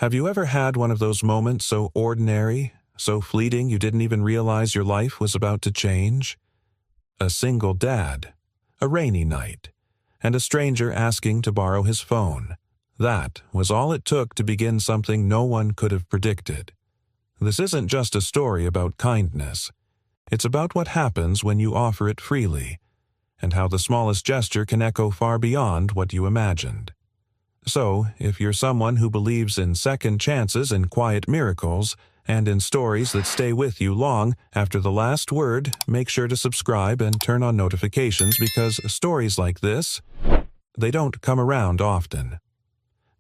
Have you ever had one of those moments so ordinary, so fleeting you didn't even realize your life was about to change? A single dad, a rainy night, and a stranger asking to borrow his phone. That was all it took to begin something no one could have predicted. This isn't just a story about kindness. It's about what happens when you offer it freely, and how the smallest gesture can echo far beyond what you imagined. So, if you're someone who believes in second chances and quiet miracles, and in stories that stay with you long after the last word, make sure to subscribe and turn on notifications because stories like this, they don't come around often.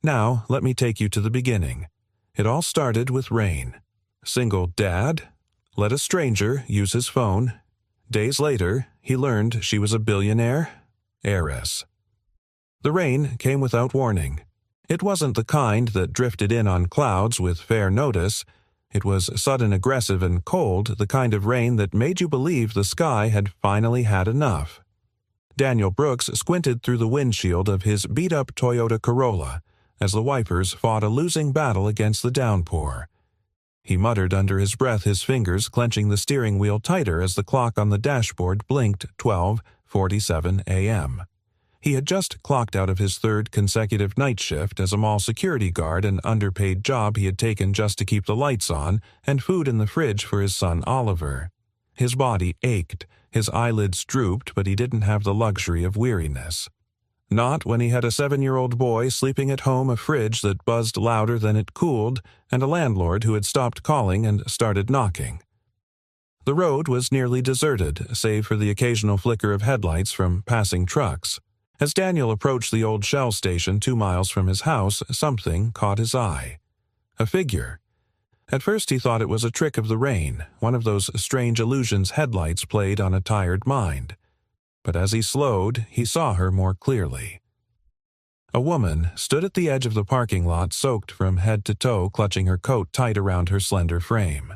Now, let me take you to the beginning. It all started with Rain. Single dad, let a stranger use his phone. Days later, he learned she was a billionaire, heiress. The rain came without warning. It wasn't the kind that drifted in on clouds with fair notice. It was sudden, aggressive, and cold, the kind of rain that made you believe the sky had finally had enough. Daniel Brooks squinted through the windshield of his beat-up Toyota Corolla as the wipers fought a losing battle against the downpour. He muttered under his breath, his fingers clenching the steering wheel tighter as the clock on the dashboard blinked 12:47 a.m. He had just clocked out of his third consecutive night shift as a mall security guard, an underpaid job he had taken just to keep the lights on and food in the fridge for his son Oliver. His body ached, his eyelids drooped, but he didn't have the luxury of weariness. Not when he had a 7-year-old boy sleeping at home, a fridge that buzzed louder than it cooled, and a landlord who had stopped calling and started knocking. The road was nearly deserted, save for the occasional flicker of headlights from passing trucks. As Daniel approached the old Shell station 2 miles from his house, something caught his eye. A figure. At first he thought it was a trick of the rain, one of those strange illusions headlights played on a tired mind. But as he slowed, he saw her more clearly. A woman stood at the edge of the parking lot, soaked from head to toe, clutching her coat tight around her slender frame.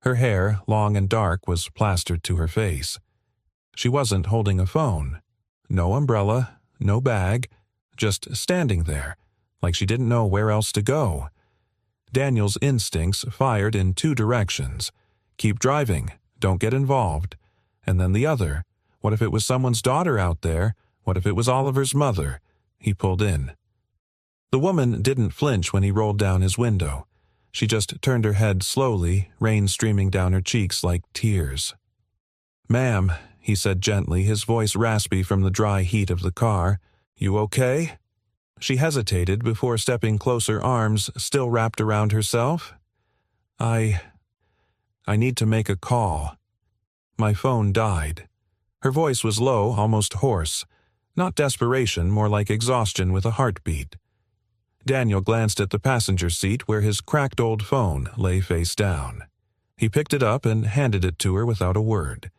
Her hair, long and dark, was plastered to her face. She wasn't holding a phone. No umbrella, no bag, just standing there, like she didn't know where else to go. Daniel's instincts fired in 2 directions. Keep driving, don't get involved. And then the other, what if it was someone's daughter out there? What if it was Oliver's mother? He pulled in. The woman didn't flinch when he rolled down his window. She just turned her head slowly, rain streaming down her cheeks like tears. "Ma'am," he said gently, his voice raspy from the dry heat of the car. "You okay?" She hesitated before stepping closer, arms still wrapped around herself. I need to make a call. My phone died." Her voice was low, almost hoarse. Not desperation, more like exhaustion with a heartbeat. Daniel glanced at the passenger seat where his cracked old phone lay face down. He picked it up and handed it to her without a word.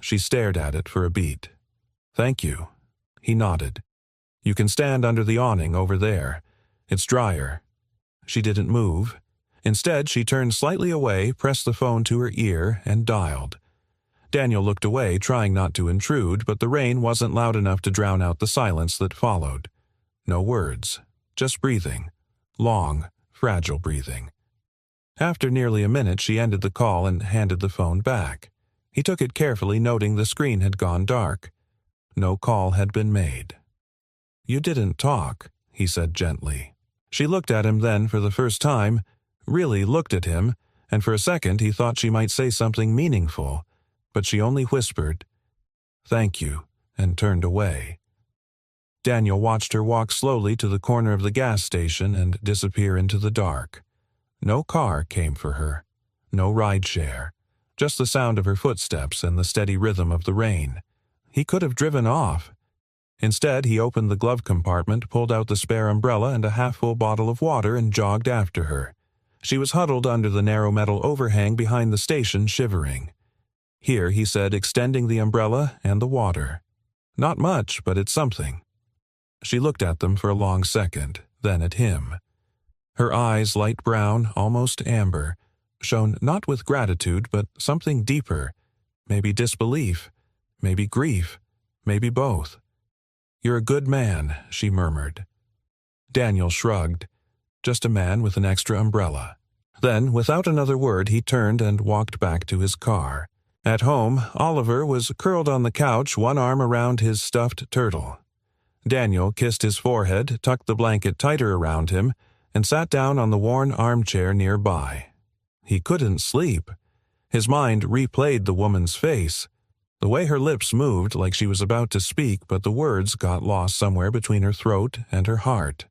She stared at it for a beat. "Thank you." He nodded. "You can stand under the awning over there. It's drier." She didn't move. Instead, she turned slightly away, pressed the phone to her ear, and dialed. Daniel looked away, trying not to intrude, but the rain wasn't loud enough to drown out the silence that followed. No words, just breathing. Long, fragile breathing. After nearly a minute, she ended the call and handed the phone back. He took it carefully, noting the screen had gone dark. No call had been made. "You didn't talk," he said gently. She looked at him then for the first time, really looked at him, and for a second he thought she might say something meaningful, but she only whispered, "Thank you," and turned away. Daniel watched her walk slowly to the corner of the gas station and disappear into the dark. No car came for her. No rideshare. Just the sound of her footsteps and the steady rhythm of the rain. He could have driven off. Instead, he opened the glove compartment, pulled out the spare umbrella and a half-full bottle of water, and jogged after her. She was huddled under the narrow metal overhang behind the station, shivering. "Here," he said, extending the umbrella and the water. "Not much, but it's something." She looked at them for a long second, then at him. Her eyes, light brown, almost amber, shone not with gratitude, but something deeper, maybe disbelief, maybe grief, maybe both. "You're a good man," she murmured. Daniel shrugged. just a man with an extra umbrella. Then, without another word, he turned and walked back to his car. At home, Oliver was curled on the couch, one arm around his stuffed turtle. Daniel kissed his forehead, tucked the blanket tighter around him, and sat down on the worn armchair nearby. He couldn't sleep. His mind replayed the woman's face. The way her lips moved like she was about to speak, but the words got lost somewhere between her throat and her heart.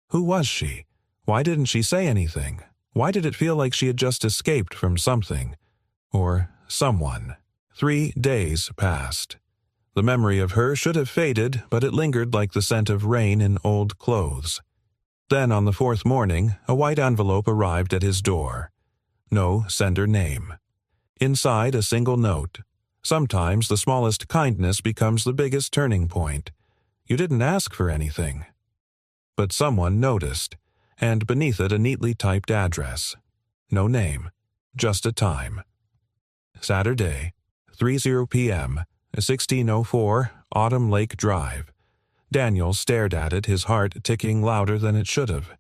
Who was she? Why didn't she say anything? Why did it feel like she had just escaped from something? Or someone? 3 days passed. The memory of her should have faded, but it lingered like the scent of rain in old clothes. Then on the 4th morning, a white envelope arrived at his door. No sender name. Inside, a single note. Sometimes the smallest kindness becomes the biggest turning point. You didn't ask for anything. But someone noticed, and beneath it a neatly typed address. No name, just a time. Saturday, 3:00 p.m., 1604 Autumn Lake Drive. Daniel stared at it, his heart ticking louder than it should have.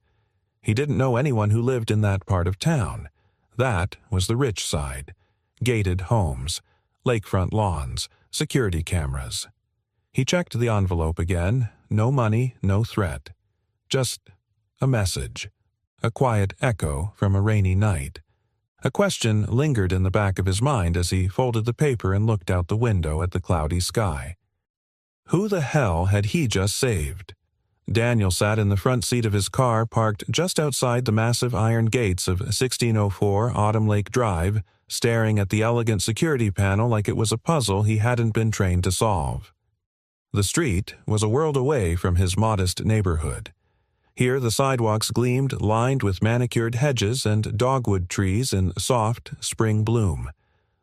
He didn't know anyone who lived in that part of town. That was the rich side. Gated homes, lakefront lawns, security cameras. He checked the envelope again. No money, no threat. Just a message. A quiet echo from a rainy night. A question lingered in the back of his mind as he folded the paper and looked out the window at the cloudy sky. Who the hell had he just saved? Daniel sat in the front seat of his car parked just outside the massive iron gates of 1604 Autumn Lake Drive, staring at the elegant security panel like it was a puzzle he hadn't been trained to solve. The street was a world away from his modest neighborhood. Here the sidewalks gleamed, lined with manicured hedges and dogwood trees in soft spring bloom.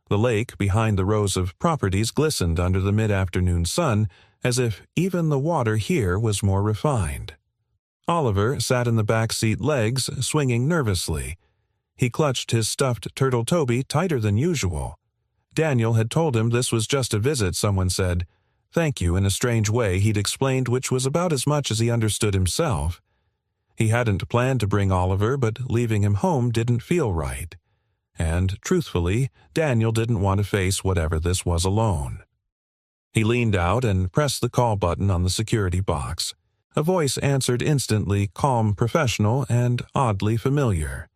The lake behind the rows of properties glistened under the mid-afternoon sun, as if even the water here was more refined. Oliver sat in the back seat, legs swinging nervously. He clutched his stuffed turtle Toby tighter than usual. Daniel had told him this was just a visit, someone said. Thank you in a strange way he'd explained, which was about as much as he understood himself. He hadn't planned to bring Oliver, but leaving him home didn't feel right. And, truthfully, Daniel didn't want to face whatever this was alone. He leaned out and pressed the call button on the security box. A voice answered instantly, calm, professional, and oddly familiar.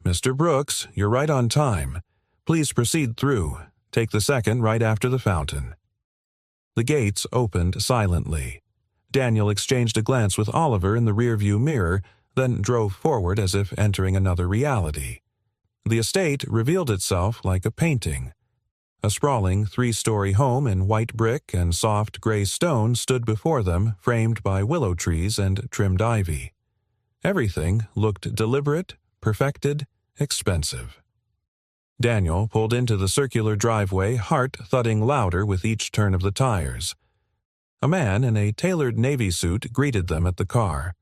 Mr. Brooks, you're right on time. Please proceed through. Take the second right after the fountain. The gates opened silently. Daniel exchanged a glance with Oliver in the rearview mirror, then drove forward as if entering another reality. The estate revealed itself like a painting. A sprawling 3-story home in white brick and soft gray stone stood before them, framed by willow trees and trimmed ivy. Everything looked deliberate, perfected, expensive. Daniel pulled into the circular driveway, heart thudding louder with each turn of the tires. A man in a tailored navy suit greeted them at the car.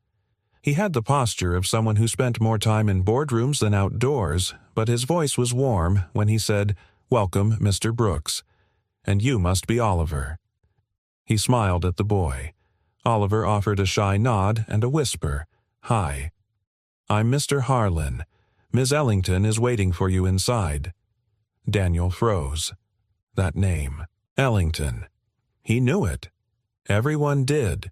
He had the posture of someone who spent more time in boardrooms than outdoors, but his voice was warm when he said, "Welcome, Mr. Brooks. And you must be Oliver." He smiled at the boy. Oliver offered a shy nod and a whisper, "Hi. I'm Mr. Harlan. Miss Ellington is waiting for you inside." Daniel froze. That name, Ellington. He knew it. Everyone did.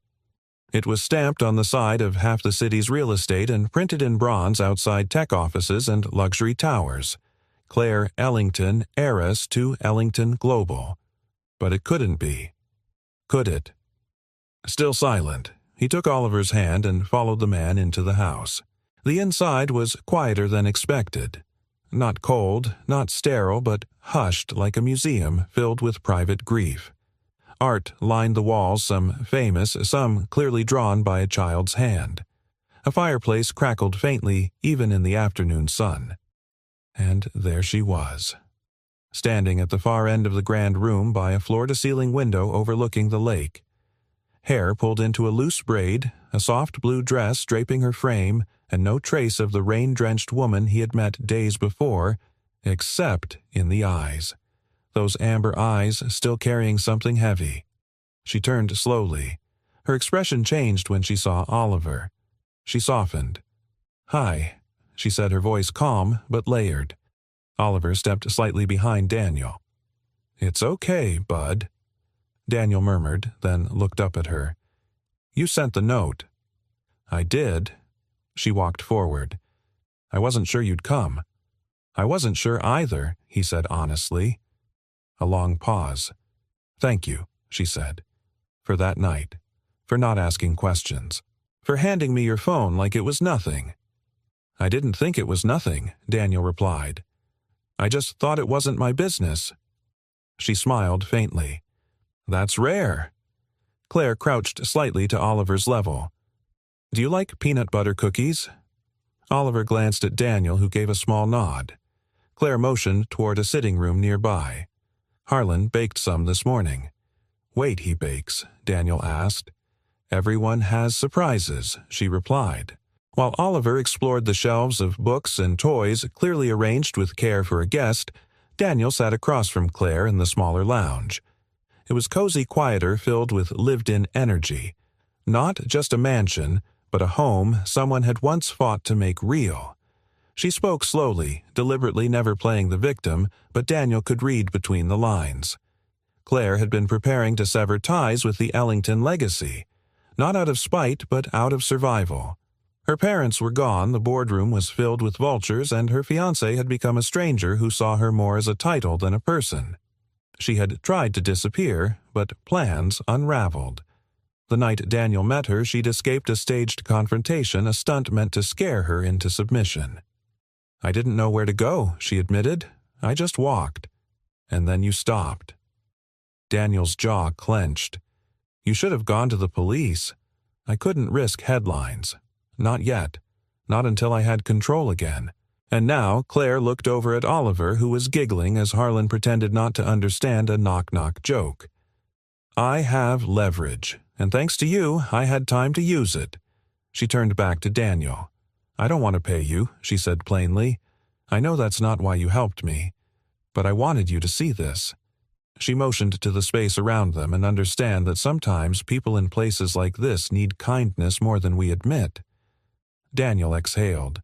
It was stamped on the side of half the city's real estate and printed in bronze outside tech offices and luxury towers. Claire Ellington, heiress to Ellington Global. But it couldn't be. Could it? Still silent, he took Oliver's hand and followed the man into the house. The inside was quieter than expected. Not cold, not sterile, but hushed like a museum filled with private grief. Art lined the walls, some famous, some clearly drawn by a child's hand. A fireplace crackled faintly even in the afternoon sun. And there she was, standing at the far end of the grand room by a floor-to-ceiling window overlooking the lake. Hair pulled into a loose braid, a soft blue dress draping her frame, and no trace of the rain-drenched woman he had met days before, except in the eyes. Those amber eyes still carrying something heavy. She turned slowly. Her expression changed when she saw Oliver. She softened. "Hi," she said, her voice calm but layered. Oliver stepped slightly behind Daniel. "It's okay, bud," Daniel murmured, then looked up at her. "You sent the note." "I did." She walked forward. "I wasn't sure you'd come." "I wasn't sure either," he said honestly. A long pause. "Thank you," she said, "for that night, for not asking questions, for handing me your phone like it was nothing." "I didn't think it was nothing," Daniel replied. "I just thought it wasn't my business." She smiled faintly. "That's rare." Claire crouched slightly to Oliver's level. "Do you like peanut butter cookies?" Oliver glanced at Daniel, who gave a small nod. Claire motioned toward a sitting room nearby. "Harlan baked some this morning." "Wait, he bakes?" Daniel asked. "Everyone has surprises," she replied. While Oliver explored the shelves of books and toys clearly arranged with care for a guest, Daniel sat across from Claire in the smaller lounge. It was cozy quieter, filled with lived-in energy. Not just a mansion, but a home someone had once fought to make real. She spoke slowly, deliberately never playing the victim, but Daniel could read between the lines. Claire had been preparing to sever ties with the Ellington legacy, not out of spite but out of survival. Her parents were gone, the boardroom was filled with vultures, and her fiancé had become a stranger who saw her more as a title than a person. She had tried to disappear, but plans unraveled. The night Daniel met her, she'd escaped a staged confrontation, a stunt meant to scare her into submission. "I didn't know where to go," she admitted. "I just walked. And then you stopped." Daniel's jaw clenched. "You should have gone to the police. I couldn't risk headlines. Not yet. Not until I had control again." And now Claire looked over at Oliver, who was giggling as Harlan pretended not to understand a knock-knock joke. "I have leverage, and thanks to you, I had time to use it." She turned back to Daniel. "I don't want to pay you," she said plainly. "I know that's not why you helped me. But I wanted you to see this." She motioned to the space around them and understand that sometimes people in places like this need kindness more than we admit. Daniel exhaled.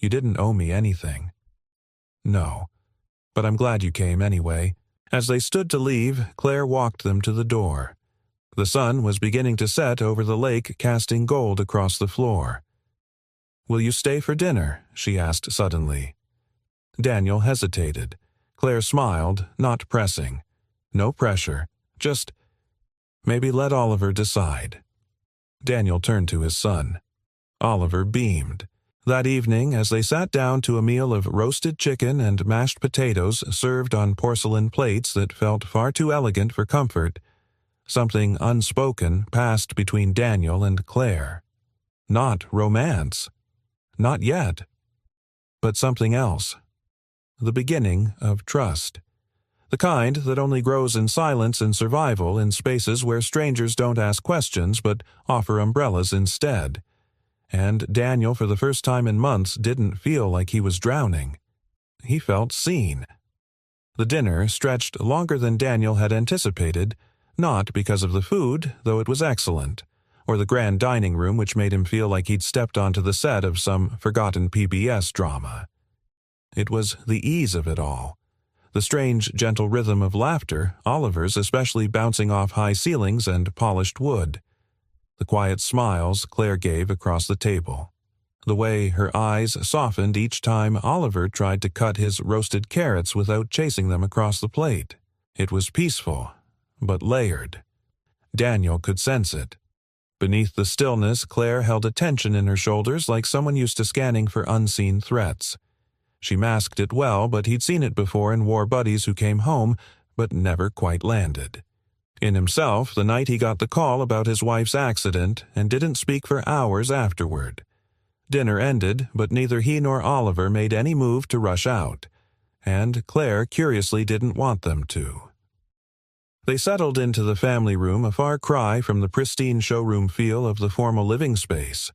"You didn't owe me anything." "No. But I'm glad you came anyway." As they stood to leave, Claire walked them to the door. The sun was beginning to set over the lake, casting gold across the floor. "Will you stay for dinner?" she asked suddenly. Daniel hesitated. Claire smiled, not pressing. "No pressure. Just maybe let Oliver decide." Daniel turned to his son. Oliver beamed. That evening, as they sat down to a meal of roasted chicken and mashed potatoes served on porcelain plates that felt far too elegant for comfort, something unspoken passed between Daniel and Claire. Not romance. Not yet. But something else. The beginning of trust. The kind that only grows in silence and survival in spaces where strangers don't ask questions but offer umbrellas instead. And Daniel, for the first time in months, didn't feel like he was drowning. He felt seen. The dinner stretched longer than Daniel had anticipated, not because of the food, though it was excellent, or the grand dining room which made him feel like he'd stepped onto the set of some forgotten PBS drama. It was the ease of it all. The strange, gentle rhythm of laughter, Oliver's especially bouncing off high ceilings and polished wood. The quiet smiles Claire gave across the table. The way her eyes softened each time Oliver tried to cut his roasted carrots without chasing them across the plate. It was peaceful, but layered. Daniel could sense it. Beneath the stillness, Claire held a tension in her shoulders like someone used to scanning for unseen threats. She masked it well, but he'd seen it before in war buddies who came home, but never quite landed. In himself, the night he got the call about his wife's accident and didn't speak for hours afterward. Dinner ended, but neither he nor Oliver made any move to rush out, and Claire curiously didn't want them to. They settled into the family room, a far cry from the pristine showroom feel of the formal living space.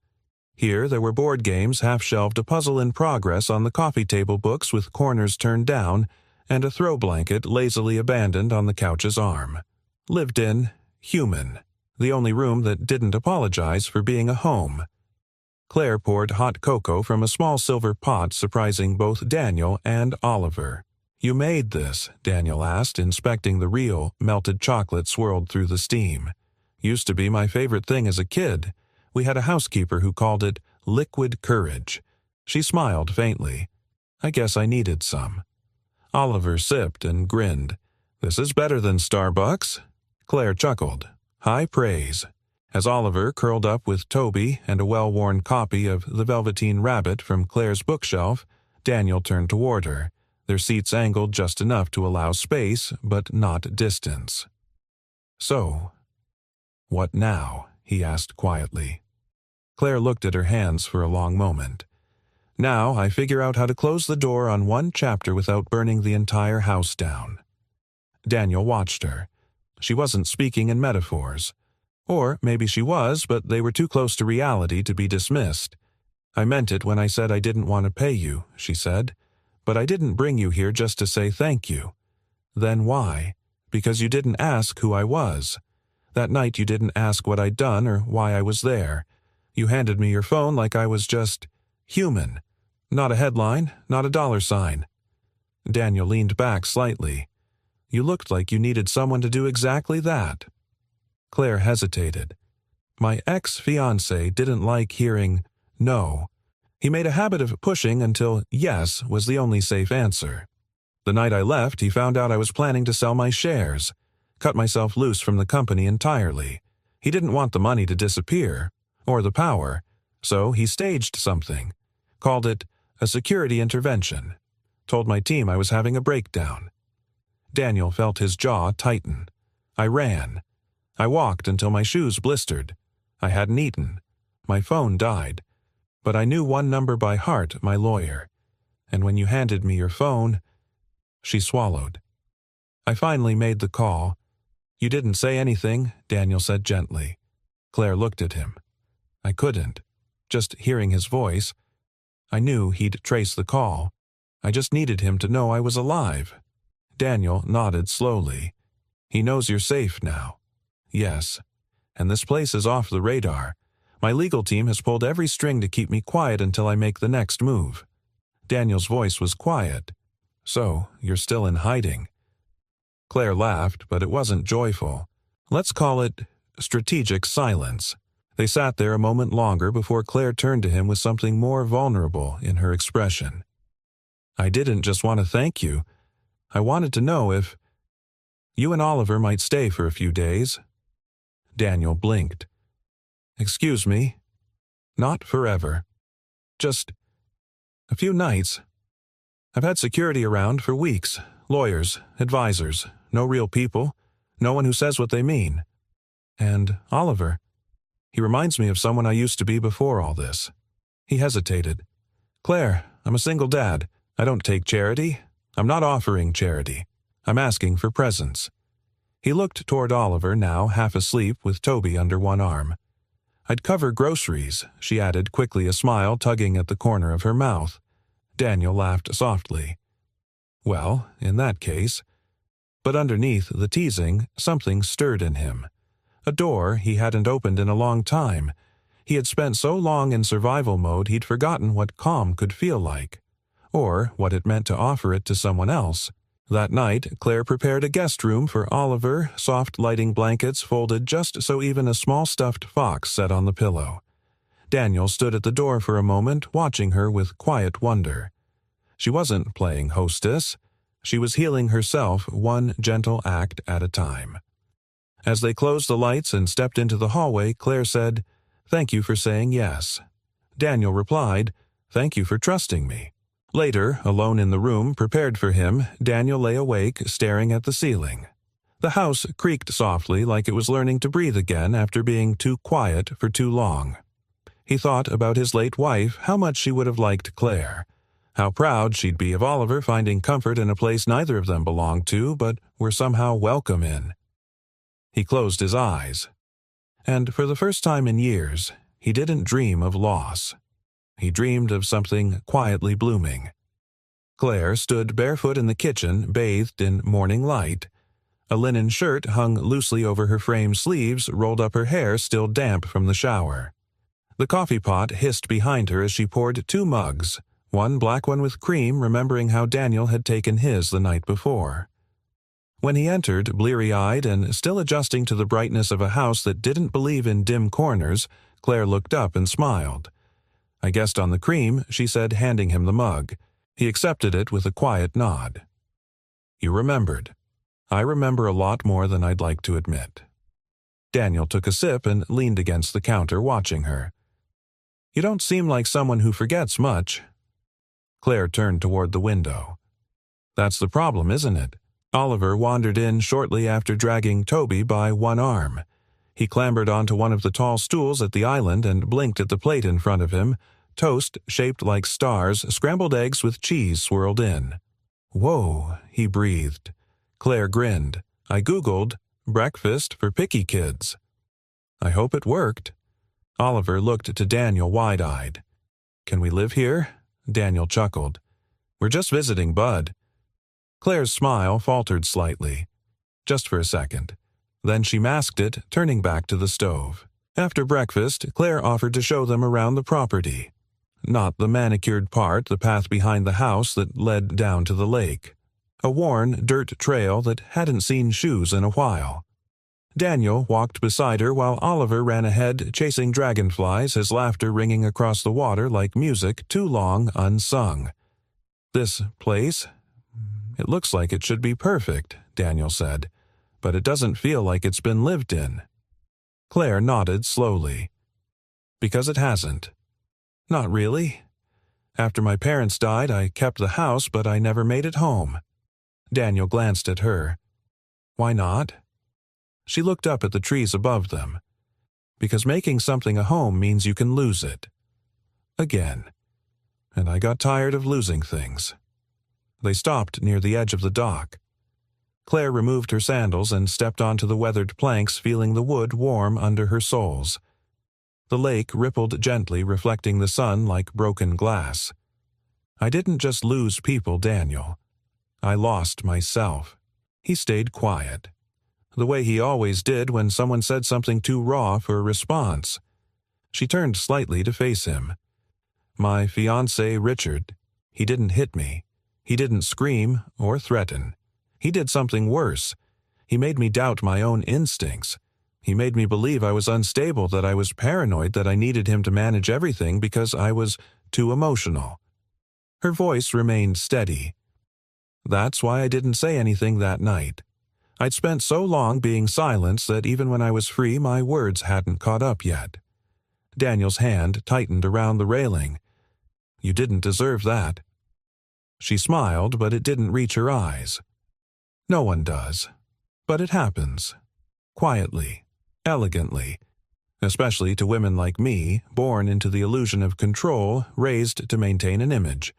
Here there were board games, half-shelved, a puzzle in progress on the coffee table books with corners turned down, and a throw blanket lazily abandoned on the couch's arm. Lived in, human, the only room that didn't apologize for being a home. Claire poured hot cocoa from a small silver pot, surprising both Daniel and Oliver. "You made this?" Daniel asked, inspecting the real, melted chocolate swirled through the steam. "Used to be my favorite thing as a kid. We had a housekeeper who called it liquid courage." She smiled faintly. "I guess I needed some." Oliver sipped and grinned. "This is better than Starbucks." Claire chuckled. High praise. As Oliver curled up with Toby and a well-worn copy of The Velveteen Rabbit from Claire's bookshelf, Daniel turned toward her, their seats angled just enough to allow space, but not distance. "So, what now?" he asked quietly. Claire looked at her hands for a long moment. "Now I figure out how to close the door on one chapter without burning the entire house down." Daniel watched her. She wasn't speaking in metaphors. Or maybe she was, but they were too close to reality to be dismissed. "I meant it when I said I didn't want to pay you," she said. "But I didn't bring you here just to say thank you." "Then why?" "Because you didn't ask who I was. That night you didn't ask what I'd done or why I was there. You handed me your phone like I was just human. Not a headline, not a dollar sign." Daniel leaned back slightly. "You looked like you needed someone to do exactly that." Claire hesitated. "My ex-fiancé didn't like hearing no. He made a habit of pushing until yes was the only safe answer. The night I left, he found out I was planning to sell my shares, cut myself loose from the company entirely. He didn't want the money to disappear, or the power, so he staged something, called it a security intervention, told my team I was having a breakdown." Daniel felt his jaw tighten. "I ran. I walked until my shoes blistered. I hadn't eaten. My phone died. But I knew one number by heart, my lawyer. And when you handed me your phone..." She swallowed. "I finally made the call." "You didn't say anything," Daniel said gently. Claire looked at him. "I couldn't. Just hearing his voice. I knew he'd trace the call. I just needed him to know I was alive." Daniel nodded slowly. "He knows you're safe now." "Yes. And this place is off the radar. My legal team has pulled every string to keep me quiet until I make the next move." Daniel's voice was quiet. "So, you're still in hiding." Claire laughed, but it wasn't joyful. "Let's call it strategic silence." They sat there a moment longer before Claire turned to him with something more vulnerable in her expression. "I didn't just want to thank you. I wanted to know if you and Oliver might stay for a few days." Daniel blinked. "Excuse me? Not forever. Just a few nights. I've had security around for weeks. Lawyers, advisors, no real people, no one who says what they mean. And Oliver, he reminds me of someone I used to be before all this." He hesitated. "Claire, I'm a single dad. I don't take charity. I'm not offering charity. I'm asking for presents." He looked toward Oliver, now half asleep with Toby under one arm. "I'd cover groceries," she added quickly, a smile tugging at the corner of her mouth. Daniel laughed softly. "Well, in that case..." But underneath the teasing, something stirred in him. A door he hadn't opened in a long time. He had spent so long in survival mode he'd forgotten what calm could feel like, or what it meant to offer it to someone else. That night, Claire prepared a guest room for Oliver, soft lighting blankets folded just so even a small stuffed fox sat on the pillow. Daniel stood at the door for a moment, watching her with quiet wonder. She wasn't playing hostess. She was healing herself one gentle act at a time. As they closed the lights and stepped into the hallway, Claire said, "Thank you for saying yes." Daniel replied, "Thank you for trusting me." Later, alone in the room prepared for him, Daniel lay awake, staring at the ceiling. The house creaked softly like it was learning to breathe again after being too quiet for too long. He thought about his late wife, how much she would have liked Claire. How proud she'd be of Oliver finding comfort in a place neither of them belonged to, but were somehow welcome in. He closed his eyes. And for the first time in years, he didn't dream of loss. He dreamed of something quietly blooming. Claire stood barefoot in the kitchen, bathed in morning light. A linen shirt hung loosely over her framed sleeves, rolled up her hair still damp from the shower. The coffee pot hissed behind her as she poured 2 mugs, one black one with cream, remembering how Daniel had taken his the night before. When he entered, bleary-eyed and still adjusting to the brightness of a house that didn't believe in dim corners, Claire looked up and smiled. "I guessed on the cream," she said, handing him the mug. He accepted it with a quiet nod. "You remembered." "I remember a lot more than I'd like to admit." Daniel took a sip and leaned against the counter, watching her. "You don't seem like someone who forgets much." Claire turned toward the window. "That's the problem, isn't it?" Oliver wandered in shortly after, dragging Toby by one arm. He clambered onto one of the tall stools at the island and blinked at the plate in front of him, toast shaped like stars, scrambled eggs with cheese swirled in. "Whoa," he breathed. Claire grinned. "I Googled breakfast for picky kids." "I hope it worked." Oliver looked to Daniel wide-eyed. "Can we live here?" Daniel chuckled. "We're just visiting Bud." Claire's smile faltered slightly. Just for a second. Then she masked it, turning back to the stove. After breakfast, Claire offered to show them around the property. Not the manicured part, the path behind the house that led down to the lake. A worn dirt trail that hadn't seen shoes in a while. Daniel walked beside her while Oliver ran ahead, chasing dragonflies, his laughter ringing across the water like music too long unsung. "This place? It looks like it should be perfect," Daniel said, "but it doesn't feel like it's been lived in." Claire nodded slowly. "Because it hasn't." "Not really. After my parents died, I kept the house, but I never made it home." Daniel glanced at her. "Why not?" She looked up at the trees above them. "Because making something a home means you can lose it. Again. And I got tired of losing things." They stopped near the edge of the dock. Claire removed her sandals and stepped onto the weathered planks, feeling the wood warm under her soles. The lake rippled gently, reflecting the sun like broken glass. "I didn't just lose people, Daniel. I lost myself." He stayed quiet, the way he always did when someone said something too raw for a response. She turned slightly to face him. "My fiancé, Richard, he didn't hit me. He didn't scream or threaten. He did something worse. He made me doubt my own instincts. He made me believe I was unstable, that I was paranoid, that I needed him to manage everything because I was too emotional." Her voice remained steady. "That's why I didn't say anything that night. I'd spent so long being silenced that even when I was free, my words hadn't caught up yet." Daniel's hand tightened around the railing. "You didn't deserve that." She smiled, but it didn't reach her eyes. "No one does. But it happens. Quietly. Elegantly. Especially to women like me, born into the illusion of control, raised to maintain an image.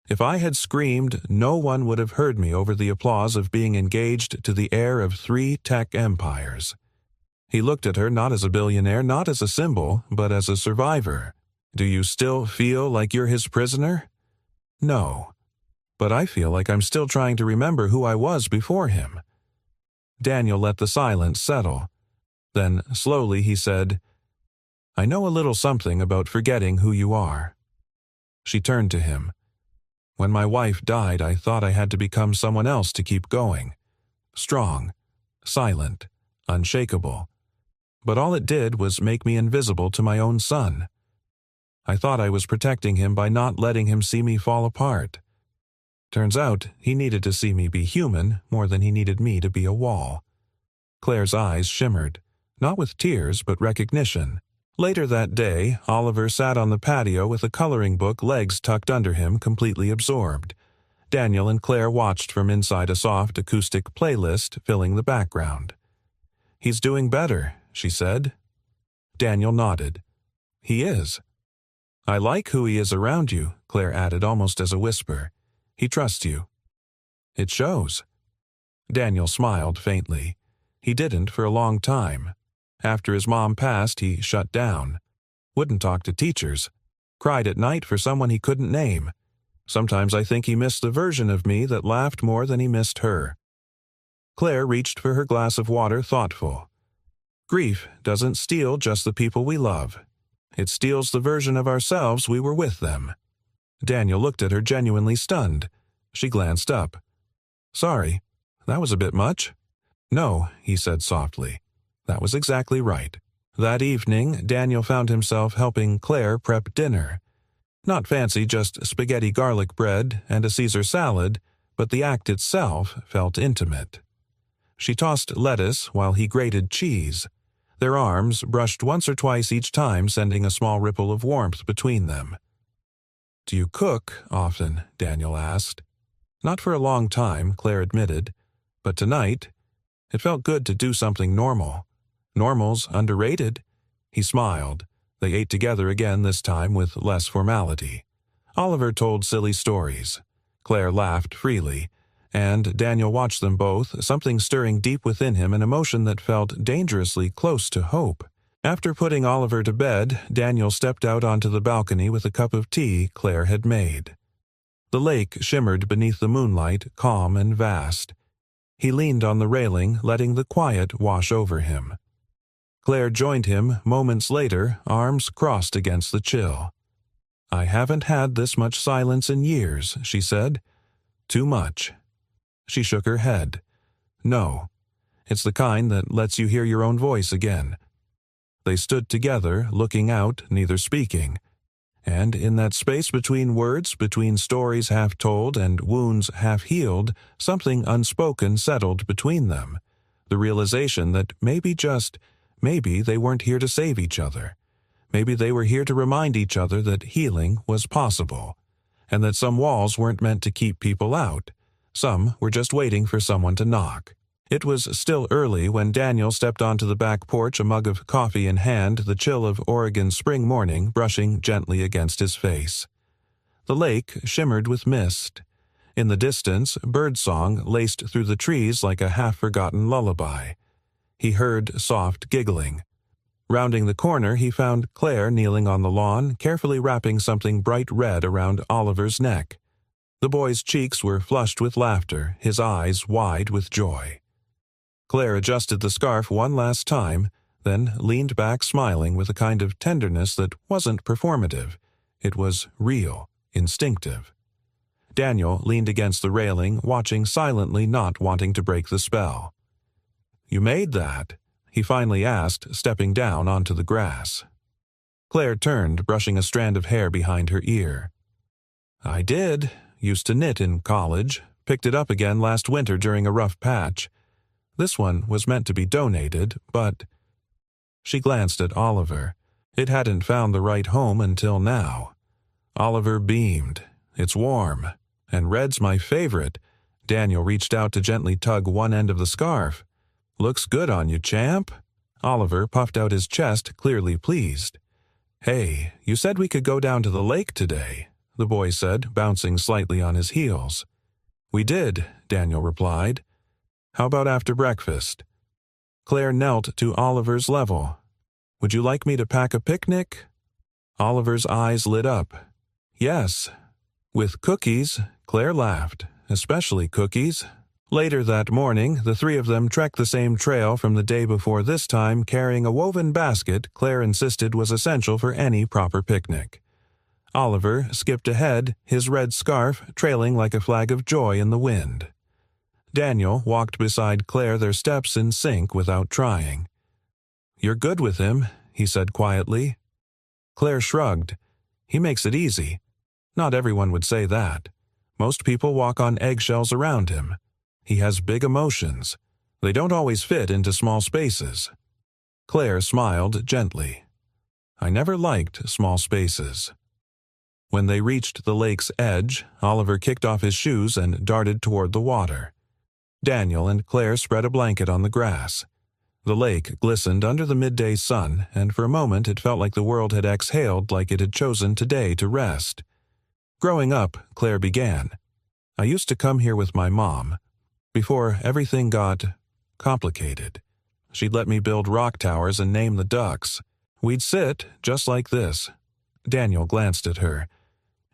If I had screamed, no one would have heard me over the applause of being engaged to the heir of 3 tech empires." He looked at her not as a billionaire, not as a symbol, but as a survivor. "Do you still feel like you're his prisoner?" "No. But I feel like I'm still trying to remember who I was before him." Daniel let the silence settle. Then, slowly, he said, "I know a little something about forgetting who you are." She turned to him. "When my wife died, I thought I had to become someone else to keep going. Strong, silent, unshakable. But all it did was make me invisible to my own son. I thought I was protecting him by not letting him see me fall apart. Turns out he needed to see me be human more than he needed me to be a wall." Claire's eyes shimmered, not with tears but recognition. Later that day, Oliver sat on the patio with a coloring book, legs tucked under him, completely absorbed. Daniel and Claire watched from inside a soft acoustic playlist filling the background. "He's doing better," she said. Daniel nodded. "He is." "I like who he is around you," Claire added almost as a whisper. "He trusts you." "It shows." Daniel smiled faintly. He didn't for a long time. After his mom passed, he shut down. Wouldn't talk to teachers. Cried at night for someone he couldn't name. Sometimes I think he missed the version of me that laughed more than he missed her. Claire reached for her glass of water, thoughtful. "Grief doesn't steal just the people we love. It steals the version of ourselves we were with them." Daniel looked at her genuinely stunned. She glanced up. "Sorry, that was a bit much." "No," he said softly. "That was exactly right." That evening, Daniel found himself helping Claire prep dinner. Not fancy, just spaghetti garlic bread and a Caesar salad, but the act itself felt intimate. She tossed lettuce while he grated cheese. Their arms brushed once or twice each time, sending a small ripple of warmth between them. "Do you cook often?" Daniel asked. "Not for a long time," Claire admitted. "But tonight, it felt good to do something normal. Normal's underrated." He smiled. They ate together again, this time with less formality. Oliver told silly stories. Claire laughed freely, and Daniel watched them both, something stirring deep within him, an emotion that felt dangerously close to hope. After putting Oliver to bed, Daniel stepped out onto the balcony with a cup of tea Claire had made. The lake shimmered beneath the moonlight, calm and vast. He leaned on the railing, letting the quiet wash over him. Claire joined him moments later, arms crossed against the chill. "I haven't had this much silence in years," she said. "Too much." She shook her head. "No. It's the kind that lets you hear your own voice again." They stood together, looking out, neither speaking. And in that space between words, between stories half told and wounds half healed, something unspoken settled between them. The realization that maybe they weren't here to save each other. Maybe they were here to remind each other that healing was possible, and that some walls weren't meant to keep people out. Some were just waiting for someone to knock. It was still early when Daniel stepped onto the back porch, a mug of coffee in hand, the chill of Oregon's spring morning brushing gently against his face. The lake shimmered with mist. In the distance, birdsong laced through the trees like a half-forgotten lullaby. He heard soft giggling. Rounding the corner, he found Claire kneeling on the lawn, carefully wrapping something bright red around Oliver's neck. The boy's cheeks were flushed with laughter, his eyes wide with joy. Claire adjusted the scarf one last time, then leaned back smiling with a kind of tenderness that wasn't performative. It was real, instinctive. Daniel leaned against the railing, watching silently, not wanting to break the spell. "You made that?" he finally asked, stepping down onto the grass. Claire turned, brushing a strand of hair behind her ear. "I did. Used to knit in college. Picked it up again last winter during a rough patch. This one was meant to be donated, but—" She glanced at Oliver. It hadn't found the right home until now. Oliver beamed. "It's warm. And red's my favorite." Daniel reached out to gently tug one end of the scarf. "Looks good on you, champ." Oliver puffed out his chest, clearly pleased. "Hey, you said we could go down to the lake today," the boy said, bouncing slightly on his heels. "We did," Daniel replied. "How about after breakfast?" Claire knelt to Oliver's level. "Would you like me to pack a picnic?" Oliver's eyes lit up. "Yes." "With cookies," Claire laughed. "Especially cookies." Later that morning, the three of them trekked the same trail from the day before, this time carrying a woven basket Claire insisted was essential for any proper picnic. Oliver skipped ahead, his red scarf trailing like a flag of joy in the wind. Daniel walked beside Claire, their steps in sync without trying. "You're good with him," he said quietly. Claire shrugged. "He makes it easy." Not everyone would say that. Most people walk on eggshells around him. He has big emotions. They don't always fit into small spaces. Claire smiled gently. "I never liked small spaces." When they reached the lake's edge, Oliver kicked off his shoes and darted toward the water. Daniel and Claire spread a blanket on the grass. The lake glistened under the midday sun, and for a moment it felt like the world had exhaled, like it had chosen today to rest. "Growing up," Claire began, "I used to come here with my mom. Before everything got complicated. She'd let me build rock towers and name the ducks. We'd sit just like this." Daniel glanced at her.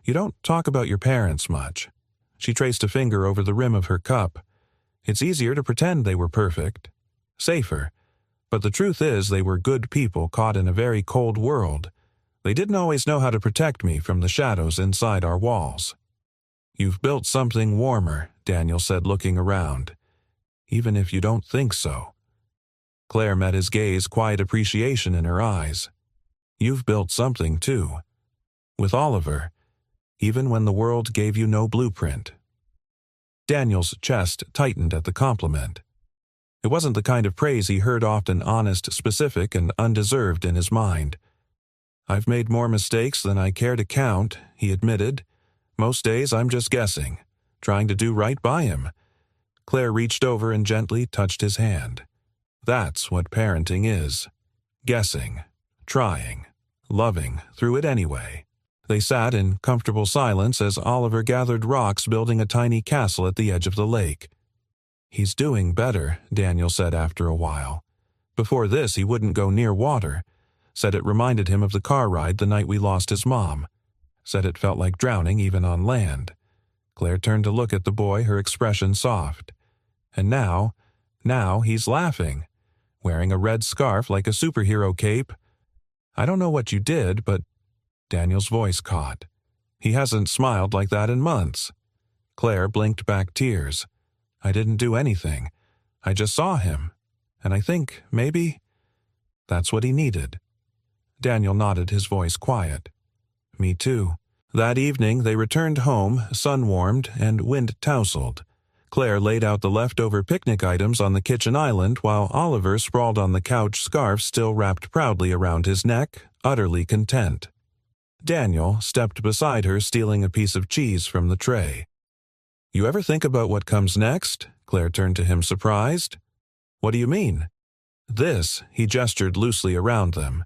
"You don't talk about your parents much." She traced a finger over the rim of her cup. "It's easier to pretend they were perfect. Safer. But the truth is they were good people caught in a very cold world. They didn't always know how to protect me from the shadows inside our walls. You've built something warmer, Daniel said, looking around. Even if you don't think so. Claire met his gaze, quiet appreciation in her eyes. You've built something, too. With Oliver, even when the world gave you no blueprint. Daniel's chest tightened at the compliment. It wasn't the kind of praise he heard often, honest, specific, and undeserved in his mind. I've made more mistakes than I care to count, he admitted. Most days I'm just guessing, trying to do right by him. Claire reached over and gently touched his hand. That's what parenting is. Guessing, trying, loving through it anyway. They sat in comfortable silence as Oliver gathered rocks, building a tiny castle at the edge of the lake. He's doing better, Daniel said after a while. Before this, he wouldn't go near water. Said it reminded him of the car ride the night we lost his mom. Said it felt like drowning even on land. Claire turned to look at the boy, her expression soft. And now he's laughing, wearing a red scarf like a superhero cape. I don't know what you did, but Daniel's voice caught. He hasn't smiled like that in months. Claire blinked back tears. I didn't do anything. I just saw him. And I think, maybe, that's what he needed. Daniel nodded, his voice quiet. Me too. That evening they returned home, sun-warmed and wind-tousled. Claire laid out the leftover picnic items on the kitchen island while Oliver sprawled on the couch, scarf still wrapped proudly around his neck, utterly content. Daniel stepped beside her, stealing a piece of cheese from the tray. You ever think about what comes next? Claire turned to him, surprised. What do you mean? This, he gestured loosely around them.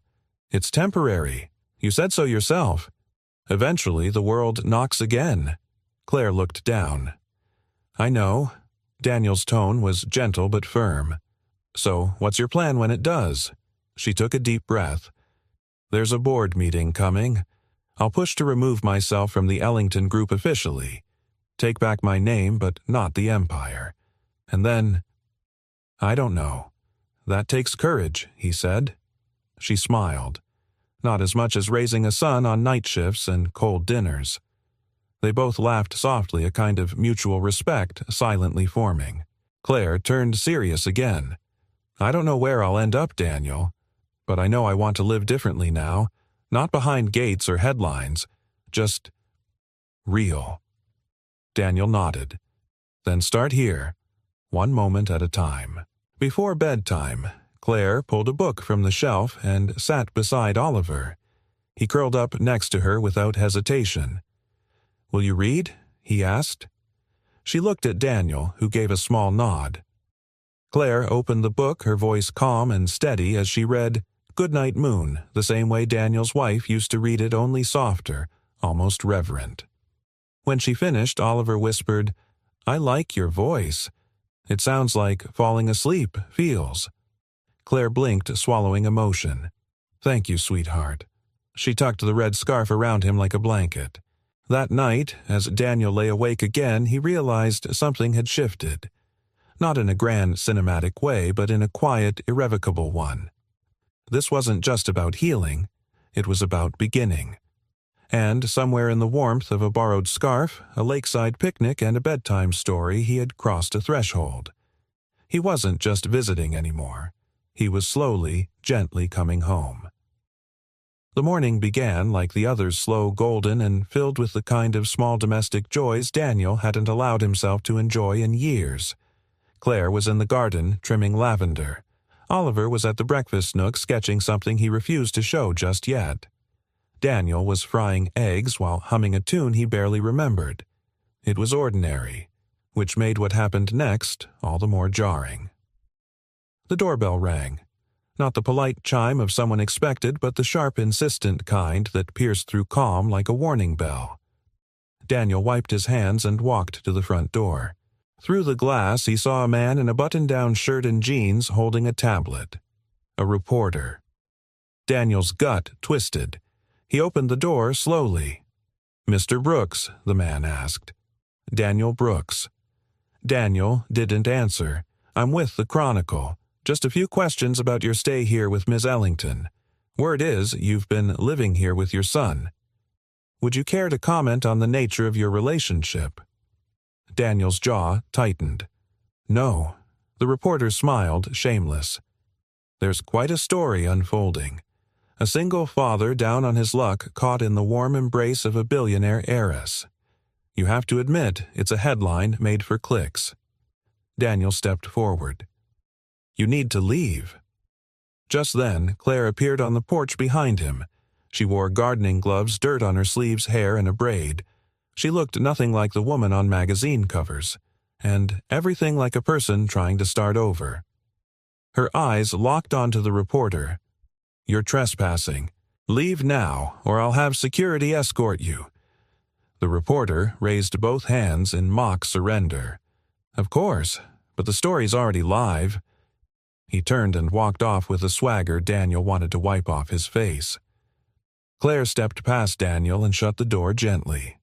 It's temporary. You said so yourself. Eventually, the world knocks again. Claire looked down. I know. Daniel's tone was gentle but firm. So, what's your plan when it does? She took a deep breath. There's a board meeting coming. I'll push to remove myself from the Ellington group officially. Take back my name, but not the empire. And then, I don't know. That takes courage, he said. She smiled. Not as much as raising a son on night shifts and cold dinners. They both laughed softly, a kind of mutual respect silently forming. Claire turned serious again. I don't know where I'll end up, Daniel, but I know I want to live differently now, not behind gates or headlines, just real. Daniel nodded. Then start here, one moment at a time. Before bedtime, Claire pulled a book from the shelf and sat beside Oliver. He curled up next to her without hesitation. Will you read? He asked. She looked at Daniel, who gave a small nod. Claire opened the book, her voice calm and steady as she read Goodnight Moon, the same way Daniel's wife used to read it, only softer, almost reverent. When she finished, Oliver whispered, I like your voice. It sounds like falling asleep feels. Claire blinked, swallowing emotion. Thank you, sweetheart. She tucked the red scarf around him like a blanket. That night, as Daniel lay awake again, he realized something had shifted. Not in a grand cinematic way, but in a quiet, irrevocable one. This wasn't just about healing. It was about beginning. And somewhere in the warmth of a borrowed scarf, a lakeside picnic, and a bedtime story, he had crossed a threshold. He wasn't just visiting anymore. He was slowly, gently coming home. The morning began like the others, slow, golden, and filled with the kind of small domestic joys Daniel hadn't allowed himself to enjoy in years. Claire was in the garden, trimming lavender. Oliver was at the breakfast nook, sketching something he refused to show just yet. Daniel was frying eggs while humming a tune he barely remembered. It was ordinary, which made what happened next all the more jarring. The doorbell rang. Not the polite chime of someone expected, but the sharp, insistent kind that pierced through calm like a warning bell. Daniel wiped his hands and walked to the front door. Through the glass, he saw a man in a button-down shirt and jeans holding a tablet. A reporter. Daniel's gut twisted. He opened the door slowly. Mr. Brooks, the man asked. Daniel Brooks. Daniel didn't answer. I'm with the Chronicle. Just a few questions about your stay here with Miss Ellington. Word is you've been living here with your son. Would you care to comment on the nature of your relationship?" Daniel's jaw tightened. "No." The reporter smiled, shameless. "There's quite a story unfolding. A single father down on his luck caught in the warm embrace of a billionaire heiress. You have to admit it's a headline made for clicks." Daniel stepped forward. "You need to leave." Just then, Claire appeared on the porch behind him. She wore gardening gloves, dirt on her sleeves, hair in a braid. She looked nothing like the woman on magazine covers, and everything like a person trying to start over. Her eyes locked onto the reporter. "You're trespassing. Leave now, or I'll have security escort you." The reporter raised both hands in mock surrender. "Of course, but the story's already live." He turned and walked off with a swagger Daniel wanted to wipe off his face. Claire stepped past Daniel and shut the door gently.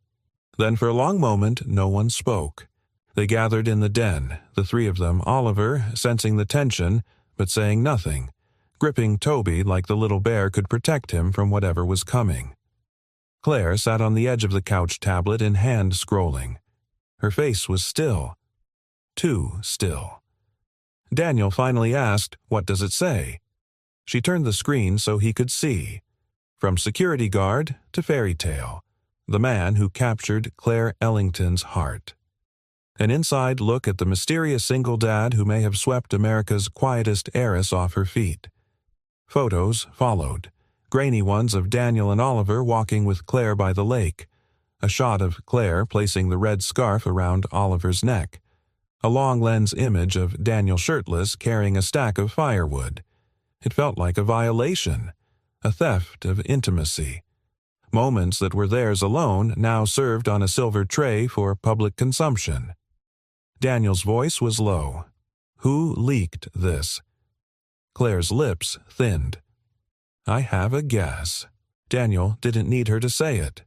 Then for a long moment no one spoke. They gathered in the den, the three of them, Oliver sensing the tension but saying nothing, gripping Toby like the little bear could protect him from whatever was coming. Claire sat on the edge of the couch, tablet in hand, scrolling. Her face was still. Too still. Daniel finally asked, "What does it say?" She turned the screen so he could see. From security guard to fairy tale. The man who captured Claire Ellington's heart. An inside look at the mysterious single dad who may have swept America's quietest heiress off her feet. Photos followed, grainy ones of Daniel and Oliver walking with Claire by the lake, a shot of Claire placing the red scarf around Oliver's neck, a long-lens image of Daniel shirtless carrying a stack of firewood. It felt like a violation, a theft of intimacy. Moments that were theirs alone now served on a silver tray for public consumption. Daniel's voice was low. "Who leaked this?" Claire's lips thinned. "I have a guess." Daniel didn't need her to say it.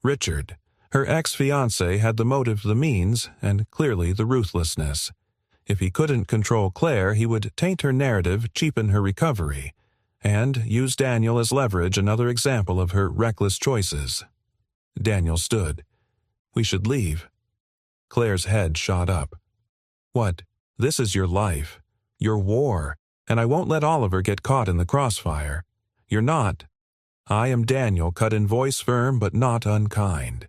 Richard, her ex-fiancé, had the motive, the means, and clearly the ruthlessness. If he couldn't control Claire, he would taint her narrative, cheapen her recovery, and use Daniel as leverage, another example of her reckless choices. Daniel stood. "We should leave." Claire's head shot up. "What? This is your life, your war, and I won't let Oliver get caught in the crossfire. You're not." "I am Daniel," cut in voice firm but not unkind.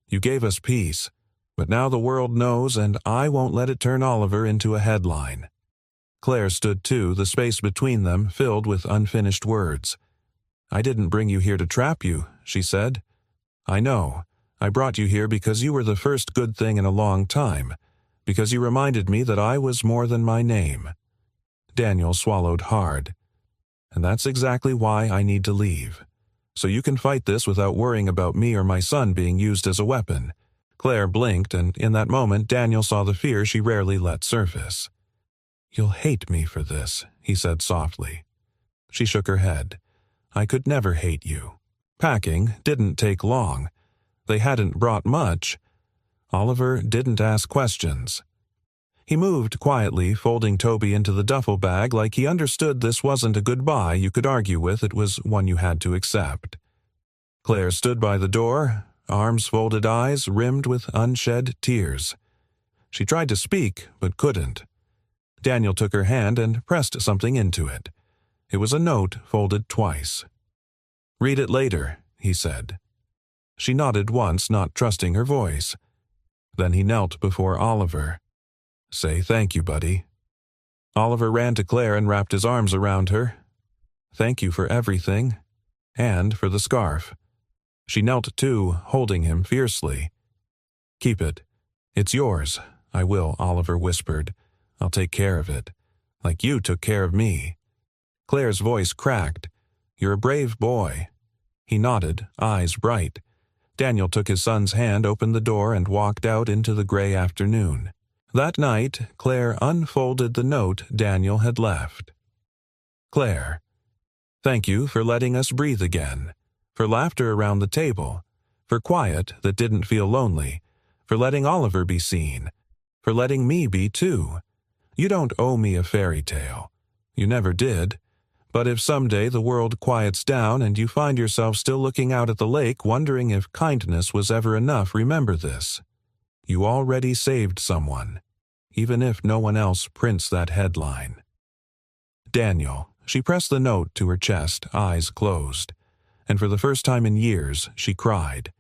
"You gave us peace, but now the world knows, and I won't let it turn Oliver into a headline." Claire stood too, the space between them filled with unfinished words. "I didn't bring you here to trap you," she said. "I know. I brought you here because you were the first good thing in a long time, because you reminded me that I was more than my name." Daniel swallowed hard. "And that's exactly why I need to leave. So you can fight this without worrying about me or my son being used as a weapon." Claire blinked, and in that moment Daniel saw the fear she rarely let surface. "You'll hate me for this," he said softly. She shook her head. "I could never hate you." Packing didn't take long. They hadn't brought much. Oliver didn't ask questions. He moved quietly, folding Toby into the duffel bag like he understood this wasn't a goodbye you could argue with, it was one you had to accept. Claire stood by the door, arms folded, eyes rimmed with unshed tears. She tried to speak, but couldn't. Daniel took her hand and pressed something into it. It was a note folded twice. "Read it later," he said. She nodded once, not trusting her voice. Then he knelt before Oliver. "Say thank you, buddy." Oliver ran to Claire and wrapped his arms around her. "Thank you for everything, and for the scarf." She knelt too, holding him fiercely. "Keep it. It's yours." "I will," Oliver whispered. "I'll take care of it, like you took care of me." Claire's voice cracked. "You're a brave boy." He nodded, eyes bright. Daniel took his son's hand, opened the door, and walked out into the gray afternoon. That night, Claire unfolded the note Daniel had left. "Claire, thank you for letting us breathe again, for laughter around the table, for quiet that didn't feel lonely, for letting Oliver be seen, for letting me be too. You don't owe me a fairy tale. You never did. But if someday the world quiets down and you find yourself still looking out at the lake wondering if kindness was ever enough, remember this. You already saved someone, even if no one else prints that headline. Daniel. She pressed the note to her chest, eyes closed, and for the first time in years she cried.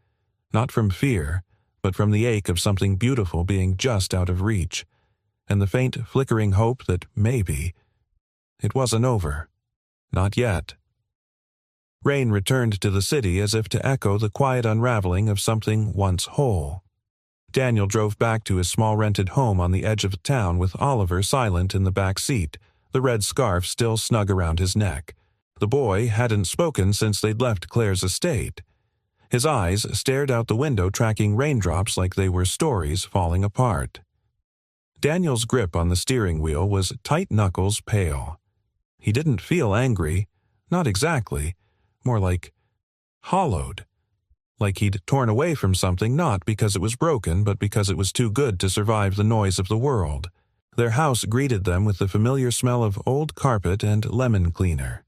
Not from fear, but from the ache of something beautiful being just out of reach, and the faint flickering hope that maybe it wasn't over. Not yet. Rain returned to the city as if to echo the quiet unraveling of something once whole. Daniel drove back to his small rented home on the edge of town with Oliver silent in the back seat, the red scarf still snug around his neck. The boy hadn't spoken since they'd left Claire's estate. His eyes stared out the window, tracking raindrops like they were stories falling apart. Daniel's grip on the steering wheel was tight knuckles pale. He didn't feel angry, not exactly, more like hollowed. Like he'd torn away from something not because it was broken, but because it was too good to survive the noise of the world. Their house greeted them with the familiar smell of old carpet and lemon cleaner.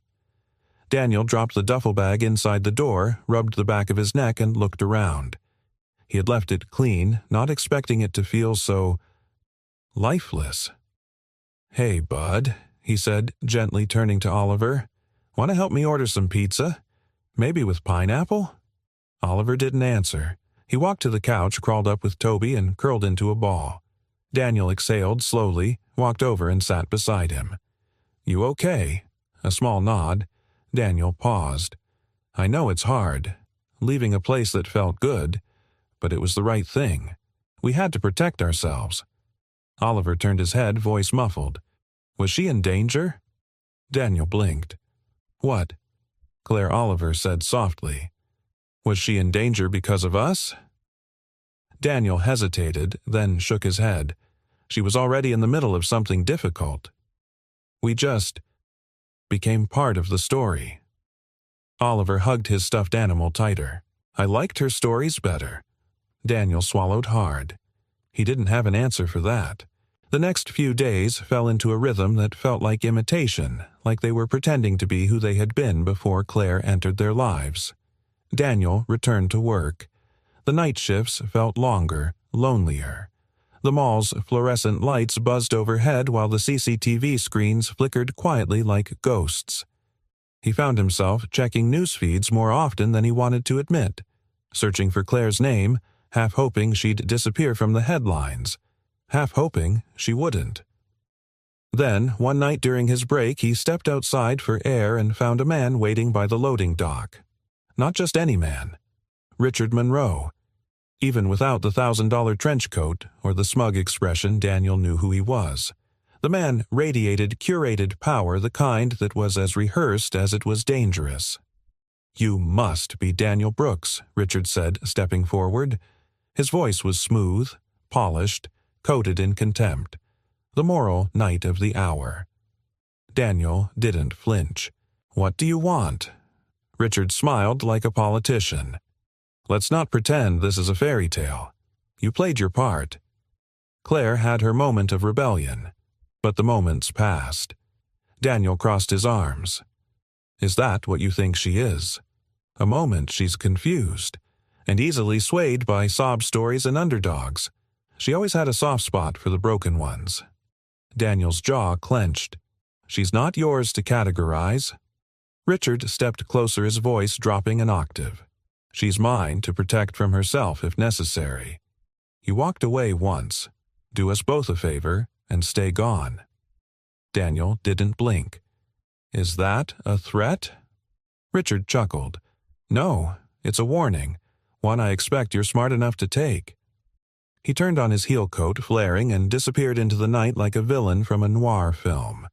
Daniel dropped the duffel bag inside the door, rubbed the back of his neck, and looked around. He had left it clean, not expecting it to feel so lifeless. "Hey, bud," he said, gently turning to Oliver. "Want to help me order some pizza? Maybe with pineapple?" Oliver didn't answer. He walked to the couch, crawled up with Toby, and curled into a ball. Daniel exhaled slowly, walked over and sat beside him. "You okay?" A small nod. Daniel paused. "I know it's hard, leaving a place that felt good, but it was the right thing. We had to protect ourselves." Oliver turned his head, voice muffled. "Was she in danger?" Daniel blinked. "What?" Claire Oliver said softly. "Was she in danger because of us?" Daniel hesitated, then shook his head. She was already in the middle of something difficult. "We just became part of the story." Oliver hugged his stuffed animal tighter. "I liked her stories better." Daniel swallowed hard. He didn't have an answer for that. The next few days fell into a rhythm that felt like imitation, like they were pretending to be who they had been before Claire entered their lives. Daniel returned to work. The night shifts felt longer, lonelier. The mall's fluorescent lights buzzed overhead while the CCTV screens flickered quietly like ghosts. He found himself checking news feeds more often than he wanted to admit, searching for Claire's name, half hoping she'd disappear from the headlines, half hoping she wouldn't. Then, one night during his break, he stepped outside for air and found a man waiting by the loading dock. Not just any man. Richard Monroe. Even without the $1,000 trench coat or the smug expression, Daniel knew who he was. The man radiated curated power, the kind that was as rehearsed as it was dangerous. "You must be Daniel Brooks," Richard said, stepping forward. His voice was smooth, polished, coated in contempt. The moral knight of the hour. Daniel didn't flinch. "What do you want?" Richard smiled like a politician. "Let's not pretend this is a fairy tale. You played your part." Claire had her moment of rebellion, but the moments passed. Daniel crossed his arms. "Is that what you think she is? A moment she's confused, and easily swayed by sob stories and underdogs. She always had a soft spot for the broken ones." Daniel's jaw clenched. "She's not yours to categorize." Richard stepped closer, his voice dropping an octave. "She's mine to protect from herself if necessary. You walked away once. Do us both a favor and stay gone." Daniel didn't blink. "Is that a threat?" Richard chuckled. "No, it's a warning, one I expect you're smart enough to take." He turned on his heel coat, flaring, and disappeared into the night like a villain from a noir film.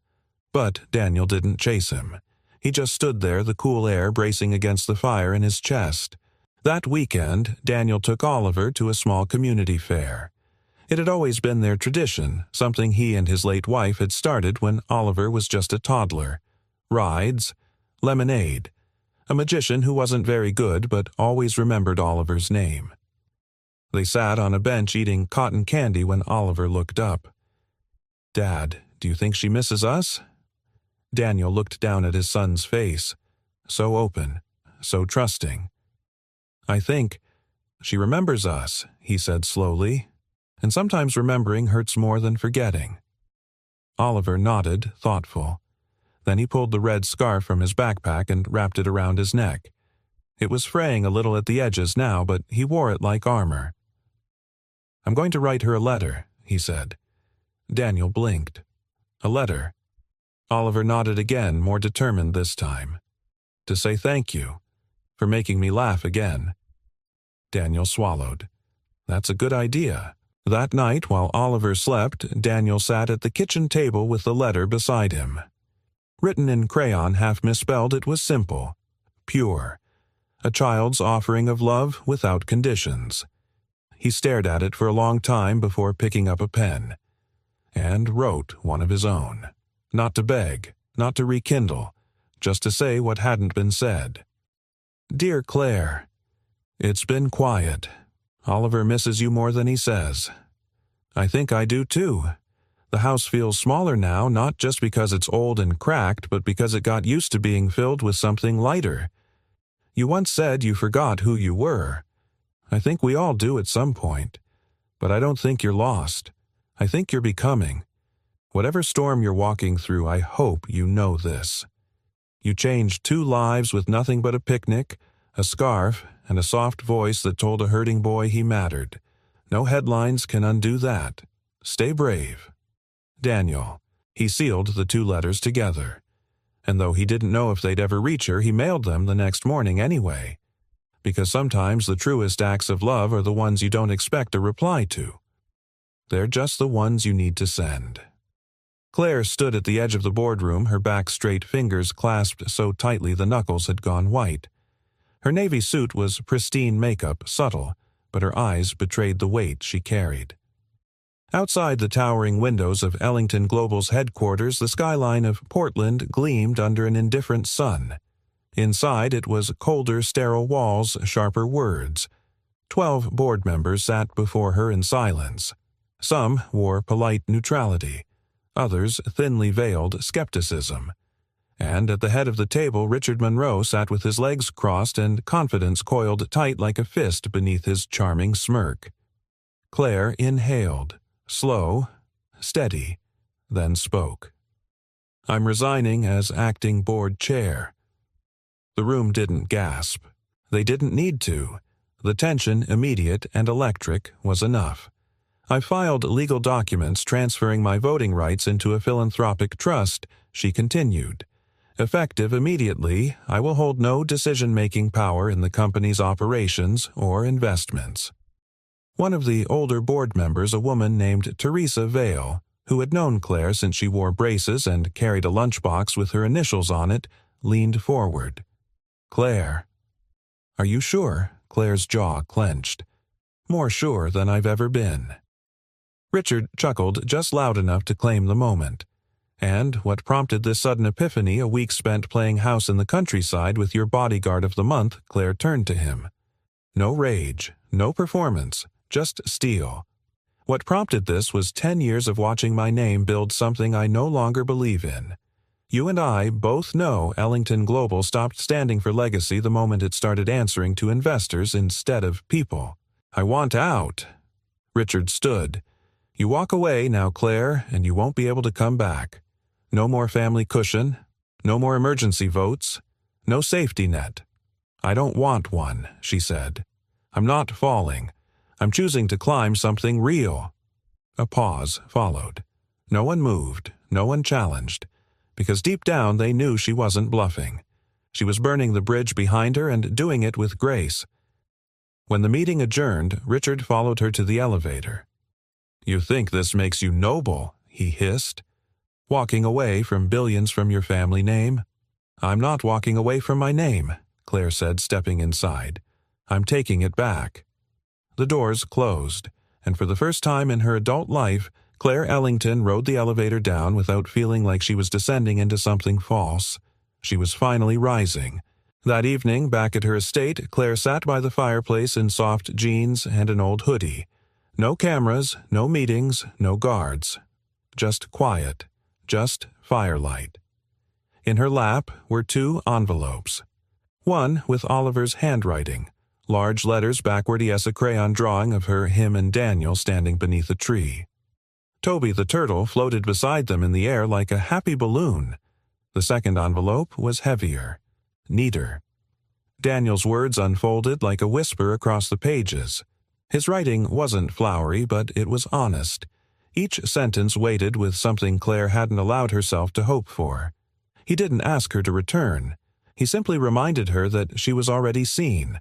But Daniel didn't chase him. He just stood there, the cool air bracing against the fire in his chest. That weekend, Daniel took Oliver to a small community fair. It had always been their tradition, something he and his late wife had started when Oliver was just a toddler. Rides, lemonade. A magician who wasn't very good but always remembered Oliver's name. They sat on a bench eating cotton candy when Oliver looked up. "Dad, do you think she misses us?" Daniel looked down at his son's face, so open, so trusting. "I think she remembers us," he said slowly, "and sometimes remembering hurts more than forgetting." Oliver nodded, thoughtful. Then he pulled the red scarf from his backpack and wrapped it around his neck. It was fraying a little at the edges now, but he wore it like armor. "I'm going to write her a letter," he said. Daniel blinked. "A letter?" Oliver nodded again, more determined this time. "To say thank you, for making me laugh again." Daniel swallowed. "That's a good idea." That night, while Oliver slept, Daniel sat at the kitchen table with the letter beside him. Written in crayon, half misspelled, it was simple, pure. A child's offering of love without conditions. He stared at it for a long time before picking up a pen, and wrote one of his own. Not to beg, not to rekindle, just to say what hadn't been said. "Dear Claire, it's been quiet. Oliver misses you more than he says. I think I do too. The house feels smaller now, not just because it's old and cracked, but because it got used to being filled with something lighter. You once said you forgot who you were. I think we all do at some point. But I don't think you're lost. I think you're becoming. Whatever storm you're walking through, I hope you know this. You changed 2 lives with nothing but a picnic, a scarf, and a soft voice that told a hurting boy he mattered. No headlines can undo that. Stay brave. Daniel." He sealed the 2 letters together. And though he didn't know if they'd ever reach her, he mailed them the next morning anyway. Because sometimes the truest acts of love are the ones you don't expect a reply to. They're just the ones you need to send. Claire stood at the edge of the boardroom, her back straight, fingers clasped so tightly the knuckles had gone white. Her navy suit was pristine makeup, subtle, but her eyes betrayed the weight she carried. Outside the towering windows of Ellington Global's headquarters, the skyline of Portland gleamed under an indifferent sun. Inside, it was colder, sterile walls, sharper words. 12 board members sat before her in silence. Some wore polite neutrality, others thinly veiled skepticism. And at the head of the table, Richard Monroe sat with his legs crossed and confidence coiled tight like a fist beneath his charming smirk. Claire inhaled, slow, steady, then spoke. "I'm resigning as acting board chair." The room didn't gasp. They didn't need to. The tension, immediate and electric, was enough. "I filed legal documents transferring my voting rights into a philanthropic trust," she continued. "Effective immediately, I will hold no decision-making power in the company's operations or investments." One of the older board members, a woman named Teresa Vale, who had known Claire since she wore braces and carried a lunchbox with her initials on it, leaned forward. "Claire." "Are you sure?" Claire's jaw clenched. "More sure than I've ever been." Richard chuckled just loud enough to claim the moment. And what prompted this sudden epiphany, a week spent playing house in the countryside with your bodyguard of the month, Claire turned to him. No rage, no performance, just steel. "What prompted this was 10 years of watching my name build something I no longer believe in. You and I both know Ellington Global stopped standing for legacy the moment it started answering to investors instead of people. I want out." Richard stood. "You walk away now, Claire, and you won't be able to come back. No more family cushion, no more emergency votes, no safety net." "I don't want one," she said. "I'm not falling. I'm choosing to climb something real." A pause followed. No one moved, no one challenged, because deep down they knew she wasn't bluffing. She was burning the bridge behind her and doing it with grace. When the meeting adjourned, Richard followed her to the elevator. "You think this makes you noble," he hissed. "Walking away from billions from your family name?" "I'm not walking away from my name," Claire said, stepping inside. "I'm taking it back." The doors closed, and for the first time in her adult life, Claire Ellington rode the elevator down without feeling like she was descending into something false. She was finally rising. That evening, back at her estate, Claire sat by the fireplace in soft jeans and an old hoodie. No cameras, no meetings, no guards. Just quiet. Just firelight. In her lap were 2 envelopes. One with Oliver's handwriting, large letters backward as a crayon drawing of him and Daniel standing beneath a tree. Toby the turtle floated beside them in the air like a happy balloon. The second envelope was heavier, neater. Daniel's words unfolded like a whisper across the pages. His writing wasn't flowery, but it was honest. Each sentence weighted with something Claire hadn't allowed herself to hope for. He didn't ask her to return. He simply reminded her that she was already seen,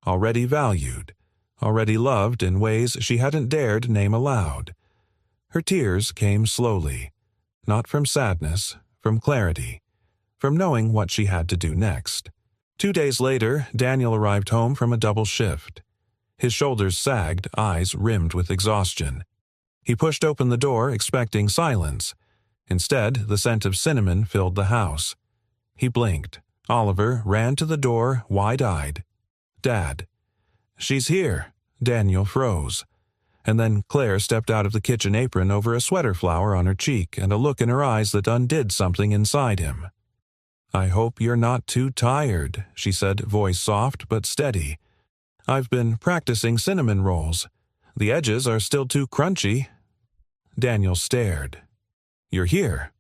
already valued, already loved in ways she hadn't dared name aloud. Her tears came slowly, not from sadness, from clarity, from knowing what she had to do next. 2 days later, Daniel arrived home from a double shift. His shoulders sagged, eyes rimmed with exhaustion. He pushed open the door, expecting silence. Instead, the scent of cinnamon filled the house. He blinked. Oliver ran to the door, wide-eyed. "Dad." "She's here." Daniel froze. And then Claire stepped out of the kitchen apron over a sweater flower on her cheek and a look in her eyes that undid something inside him. "I hope you're not too tired," she said, voice soft but steady. "I've been practicing cinnamon rolls. The edges are still too crunchy." Daniel stared. "You're here."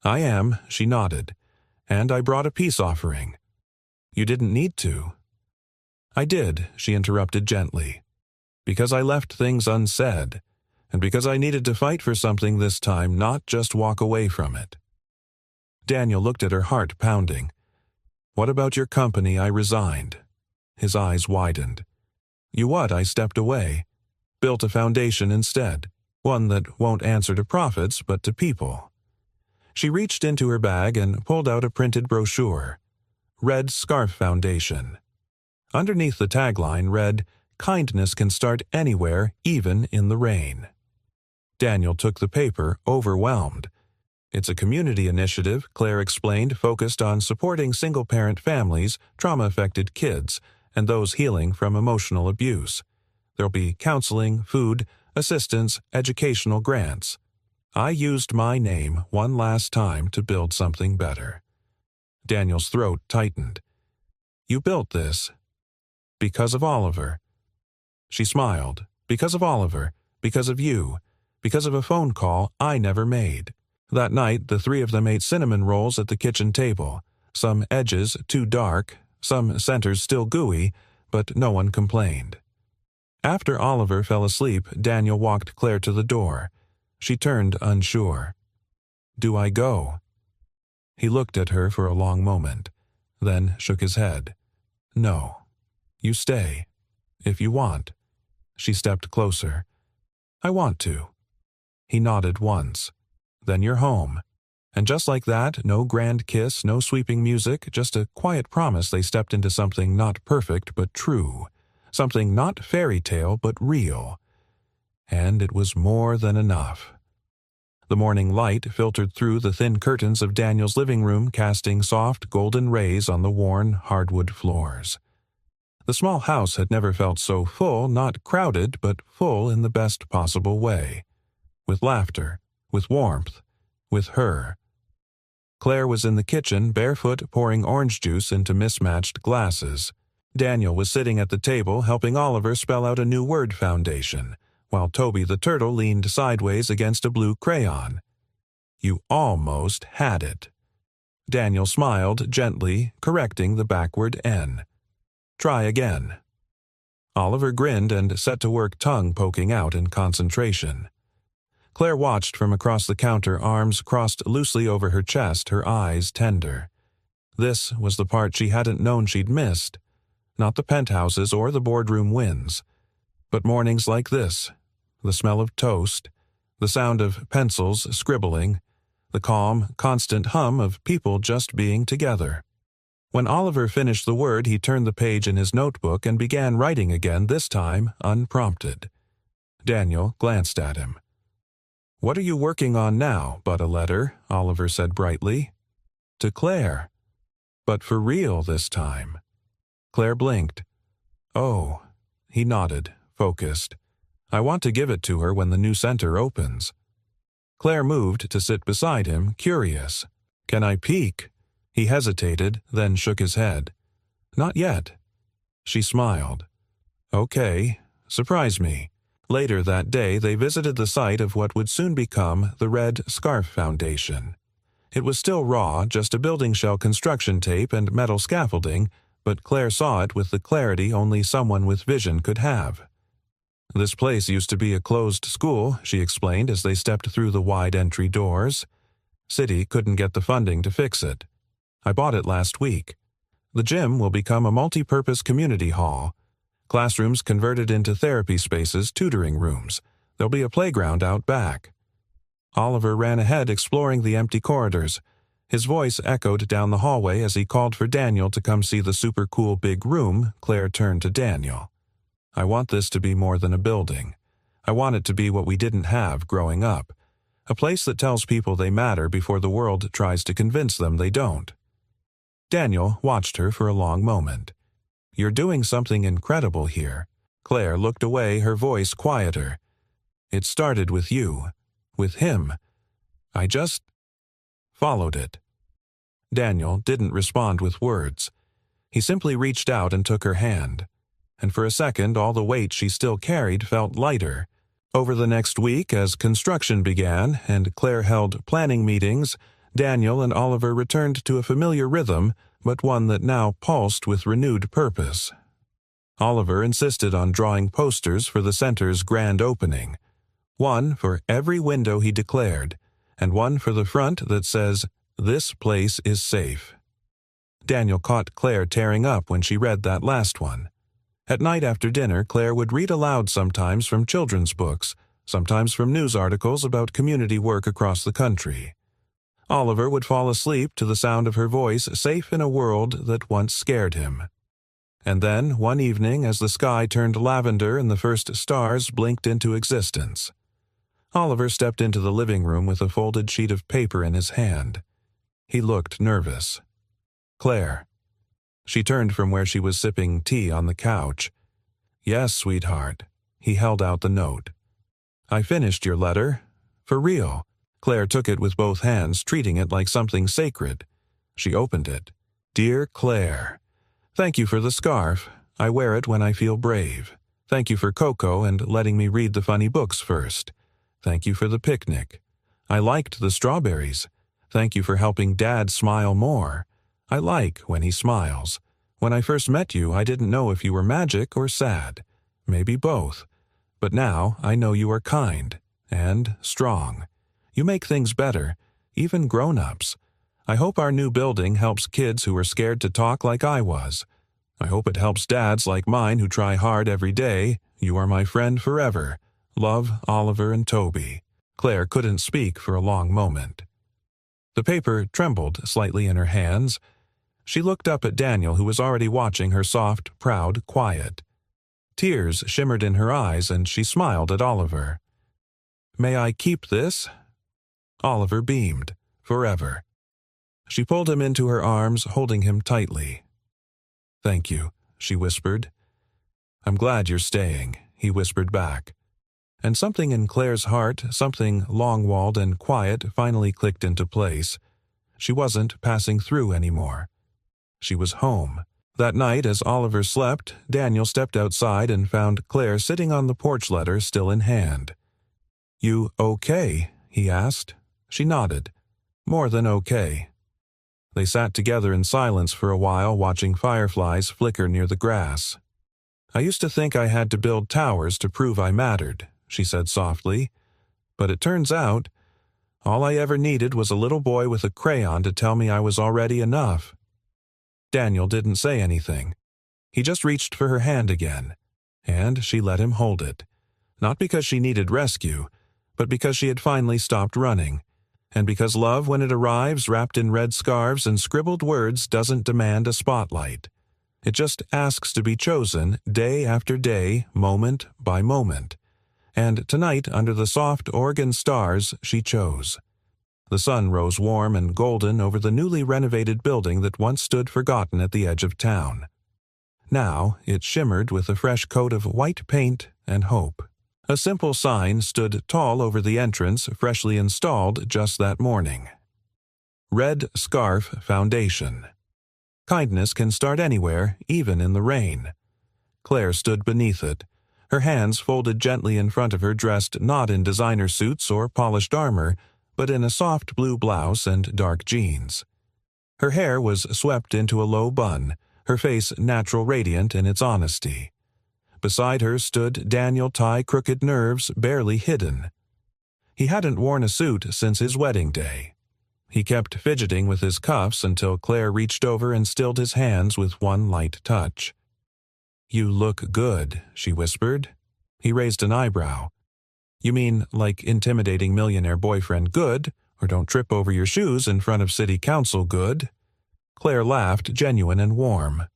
"I am," she nodded. "And I brought a peace offering." "You didn't need to." "I did," she interrupted gently. "Because I left things unsaid, and because I needed to fight for something this time, not just walk away from it." Daniel looked at her, heart pounding. "What about your company I resigned?" His eyes widened. "You what? I stepped away. Built a foundation instead, one that won't answer to profits but to people." She reached into her bag and pulled out a printed brochure. Red Scarf Foundation. Underneath the tagline read, "Kindness can start anywhere, even in the rain." Daniel took the paper, overwhelmed. "It's a community initiative," Claire explained, focused on supporting single-parent families, trauma-affected kids, and those healing from emotional abuse. There'll be counseling, food, assistance, educational grants. I used my name one last time to build something better. Daniel's throat tightened. "You built this because of Oliver." She smiled. "Because of Oliver, because of you, because of a phone call I never made." That night, the 3 of them ate cinnamon rolls at the kitchen table, some edges too dark, some centers still gooey, but no one complained. After Oliver fell asleep, Daniel walked Claire to the door. She turned unsure. "Do I go?" He looked at her for a long moment, then shook his head. "No. You stay. If you want." She stepped closer. "I want to." He nodded once. "Then you're home." And just like that, no grand kiss, no sweeping music, just a quiet promise they stepped into something not perfect but true. Something not fairy tale but real. And it was more than enough. The morning light filtered through the thin curtains of Daniel's living room, casting soft golden rays on the worn hardwood floors. The small house had never felt so full, not crowded, but full in the best possible way. With laughter, with warmth, with her. Claire was in the kitchen, barefoot, pouring orange juice into mismatched glasses. Daniel was sitting at the table, helping Oliver spell out a new word foundation, while Toby the turtle leaned sideways against a blue crayon. "You almost had it." Daniel smiled gently, correcting the backward N. "Try again." Oliver grinned and set to work, tongue poking out in concentration. Claire watched from across the counter, arms crossed loosely over her chest, her eyes tender. This was the part she hadn't known she'd missed. Not the penthouses or the boardroom wins, but mornings like this, the smell of toast, the sound of pencils scribbling, the calm, constant hum of people just being together. When Oliver finished the word, he turned the page in his notebook and began writing again, this time unprompted. Daniel glanced at him. "What are you working on now, but a letter?" Oliver said brightly. "To Claire. But for real this time." Claire blinked. "Oh." He nodded, focused. "I want to give it to her when the new center opens." Claire moved to sit beside him, curious. "Can I peek?" He hesitated, then shook his head. Not yet. She smiled. Okay, surprise me. Later that day, they visited the site of what would soon become the Red Scarf Foundation. It was still raw, just a building shell construction tape and metal scaffolding, but Claire saw it with the clarity only someone with vision could have. This place used to be a closed school, she explained as they stepped through the wide entry doors. City couldn't get the funding to fix it. I bought it last week. The gym will become a multi-purpose community hall. Classrooms converted into therapy spaces, tutoring rooms. There'll be a playground out back. Oliver ran ahead exploring the empty corridors. His voice echoed down the hallway as he called for Daniel to come see the super cool big room. Claire turned to Daniel. I want this to be more than a building. I want it to be what we didn't have growing up. A place that tells people they matter before the world tries to convince them they don't. Daniel watched her for a long moment. You're doing something incredible here. Claire looked away, her voice quieter. It started with you. With him. I just followed it. Daniel didn't respond with words. He simply reached out and took her hand. And for a second, all the weight she still carried felt lighter. Over the next week, as construction began and Claire held planning meetings, Daniel and Oliver returned to a familiar rhythm, but one that now pulsed with renewed purpose. Oliver insisted on drawing posters for the center's grand opening. One for every window, he declared, and one for the front that says, "This place is safe." Daniel caught Claire tearing up when she read that last one. At night after dinner, Claire would read aloud sometimes from children's books, sometimes from news articles about community work across the country. Oliver would fall asleep to the sound of her voice, safe in a world that once scared him. And then, one evening, as the sky turned lavender and the first stars blinked into existence, Oliver stepped into the living room with a folded sheet of paper in his hand. He looked nervous. Claire. She turned from where she was sipping tea on the couch. Yes, sweetheart. He held out the note. I finished your letter. For real. Claire took it with both hands, treating it like something sacred. She opened it. Dear Claire, thank you for the scarf. I wear it when I feel brave. Thank you for Coco and letting me read the funny books first. Thank you for the picnic. I liked the strawberries. Thank you for helping Dad smile more. I like when he smiles. When I first met you, I didn't know if you were magic or sad. Maybe both. But now I know you are kind and strong. You make things better, even grown-ups. I hope our new building helps kids who are scared to talk like I was. I hope it helps dads like mine who try hard every day. You are my friend forever. Love, Oliver and Toby. Claire couldn't speak for a long moment. The paper trembled slightly in her hands. She looked up at Daniel, who was already watching her soft, proud quiet. Tears shimmered in her eyes, and she smiled at Oliver. May I keep this? Oliver beamed. Forever. She pulled him into her arms, holding him tightly. Thank you, she whispered. I'm glad you're staying, he whispered back. And something in Claire's heart, something long-walled and quiet, finally clicked into place. She wasn't passing through anymore. She was home. That night, as Oliver slept, Daniel stepped outside and found Claire sitting on the porch letter still in hand. You okay? He asked. She nodded. More than okay. They sat together in silence for a while, watching fireflies flicker near the grass. I used to think I had to build towers to prove I mattered, she said softly. But it turns out, all I ever needed was a little boy with a crayon to tell me I was already enough. Daniel didn't say anything. He just reached for her hand again, and she let him hold it. Not because she needed rescue, but because she had finally stopped running. And because love, when it arrives wrapped in red scarves and scribbled words, doesn't demand a spotlight. It just asks to be chosen day after day, moment by moment. And tonight, under the soft Oregon stars, she chose. The sun rose warm and golden over the newly renovated building that once stood forgotten at the edge of town. Now it shimmered with a fresh coat of white paint and hope. A simple sign stood tall over the entrance, freshly installed just that morning. Red Scarf Foundation. Kindness can start anywhere, even in the rain. Claire stood beneath it, her hands folded gently in front of her, dressed not in designer suits or polished armor, but in a soft blue blouse and dark jeans. Her hair was swept into a low bun, her face natural radiant in its honesty. Beside her stood Daniel Ty Crooked Nerves, barely hidden. He hadn't worn a suit since his wedding day. He kept fidgeting with his cuffs until Claire reached over and stilled his hands with one light touch. "You look good," she whispered. He raised an eyebrow. "You mean like intimidating millionaire boyfriend good, or don't trip over your shoes in front of city council good?" Claire laughed, genuine and warm.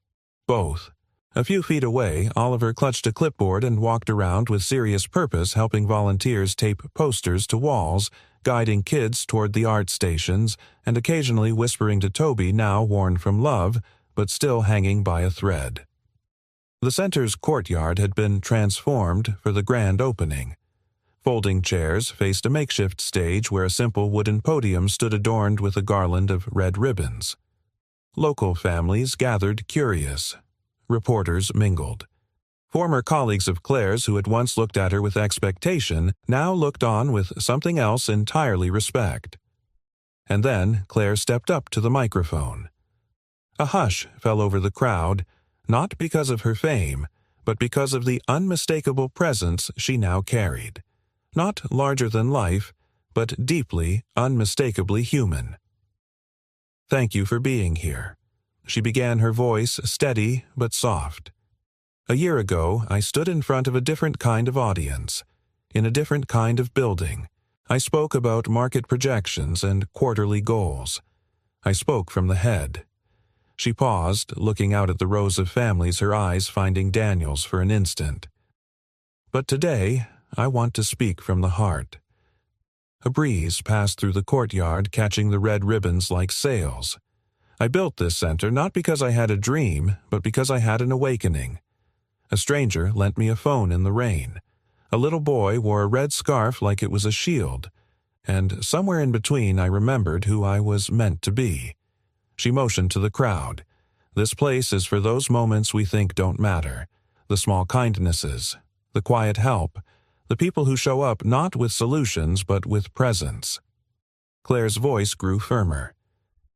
"Both." A few feet away, Oliver clutched a clipboard and walked around with serious purpose, helping volunteers tape posters to walls, guiding kids toward the art stations, and occasionally whispering to Toby, now worn from love, but still hanging by a thread. The center's courtyard had been transformed for the grand opening. Folding chairs faced a makeshift stage where a simple wooden podium stood adorned with a garland of red ribbons. Local families gathered curious. Reporters mingled. Former colleagues of Claire's who had once looked at her with expectation now looked on with something else entirely respect. And then Claire stepped up to the microphone. A hush fell over the crowd, not because of her fame, but because of the unmistakable presence she now carried. Not larger than life, but deeply, unmistakably human. "Thank you for being here." She began, her voice steady but soft. "A year ago, I stood in front of a different kind of audience, in a different kind of building. I spoke about market projections and quarterly goals. I spoke from the head." She paused, looking out at the rows of families, her eyes finding Daniel's for an instant. "But today, I want to speak from the heart." A breeze passed through the courtyard, catching the red ribbons like sails. "I built this center not because I had a dream, but because I had an awakening. A stranger lent me a phone in the rain. A little boy wore a red scarf like it was a shield. And somewhere in between I remembered who I was meant to be." She motioned to the crowd. "This place is for those moments we think don't matter. The small kindnesses, the quiet help, the people who show up not with solutions but with presence." Claire's voice grew firmer.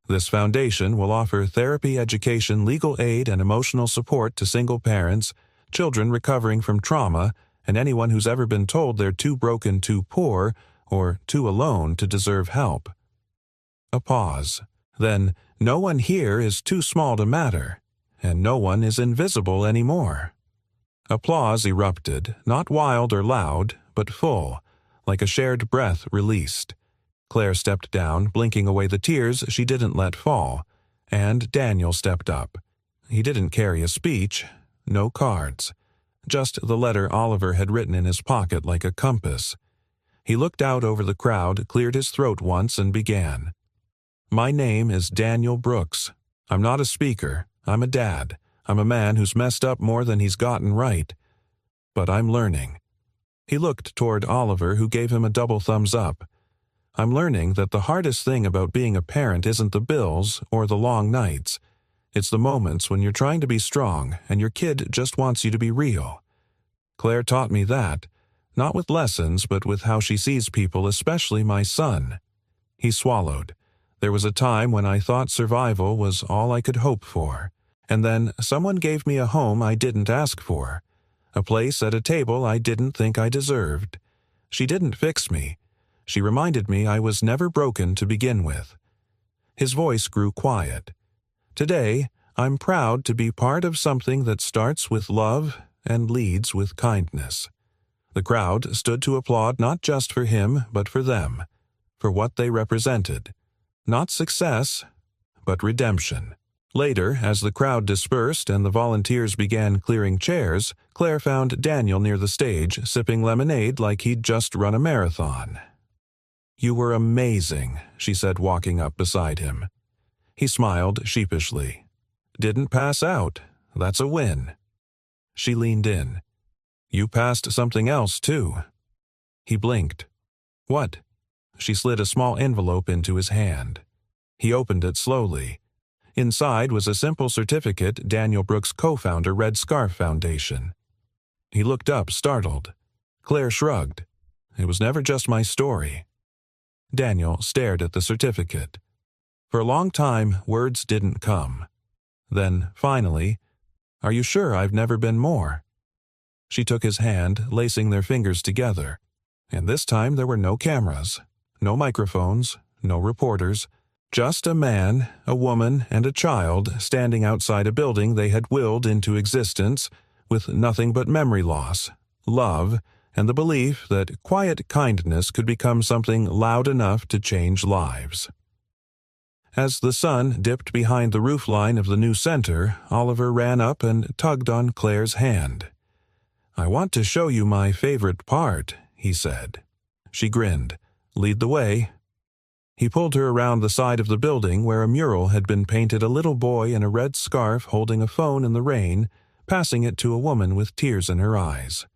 "This foundation will offer therapy, education, legal aid, and emotional support to single parents, children recovering from trauma, and anyone who's ever been told they're too broken, too poor, or too alone to deserve help." A pause. Then, "No one here is too small to matter, and no one is invisible anymore." Applause erupted, not wild or loud, but full, like a shared breath released. Claire stepped down, blinking away the tears she didn't let fall, and Daniel stepped up. He didn't carry a speech, no cards, just the letter Oliver had written in his pocket like a compass. He looked out over the crowd, cleared his throat once, and began. "My name is Daniel Brooks. I'm not a speaker. I'm a dad. I'm a man who's messed up more than he's gotten right. But I'm learning." He looked toward Oliver, who gave him a double thumbs up. "I'm learning that the hardest thing about being a parent isn't the bills or the long nights. It's the moments when you're trying to be strong and your kid just wants you to be real. Claire taught me that, not with lessons, but with how she sees people, especially my son." He swallowed. "There was a time when I thought survival was all I could hope for. And then someone gave me a home I didn't ask for. A place at a table I didn't think I deserved. She didn't fix me. She reminded me I was never broken to begin with." His voice grew quiet. "Today, I'm proud to be part of something that starts with love and leads with kindness." The crowd stood to applaud not just for him, but for them, for what they represented. Not success, but redemption. Later, as the crowd dispersed and the volunteers began clearing chairs, Claire found Daniel near the stage, sipping lemonade like he'd just run a marathon. "You were amazing," she said, walking up beside him. He smiled sheepishly. "Didn't pass out. That's a win." She leaned in. "You passed something else, too." He blinked. "What?" She slid a small envelope into his hand. He opened it slowly. Inside was a simple certificate Daniel Brooks' co-founder Red Scarf Foundation. He looked up, startled. Claire shrugged. It was never just my story. Daniel stared at the certificate. For a long time, words didn't come. Then, finally, "Are you sure I've never been more?" She took his hand, lacing their fingers together. And this time there were no cameras, no microphones, no reporters, just a man, a woman, and a child standing outside a building they had willed into existence with nothing but memory loss, love, and the belief that quiet kindness could become something loud enough to change lives. As the sun dipped behind the roofline of the new center, Oliver ran up and tugged on Claire's hand. "I want to show you my favorite part," he said. She grinned. "Lead the way." He pulled her around the side of the building where a mural had been painted, a little boy in a red scarf holding a phone in the rain, passing it to a woman with tears in her eyes.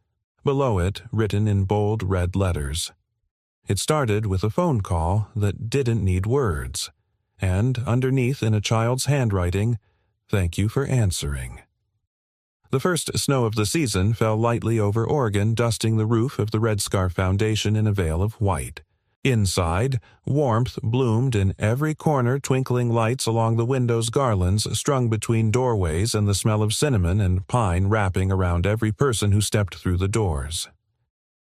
Below it, written in bold red letters. It started with a phone call that didn't need words, and underneath in a child's handwriting, "Thank you for answering." The first snow of the season fell lightly over Oregon, dusting the roof of the Red Scarf Foundation in a veil of white. Inside, warmth bloomed in every corner, twinkling lights along the windows, garlands strung between doorways, and the smell of cinnamon and pine wrapping around every person who stepped through the doors.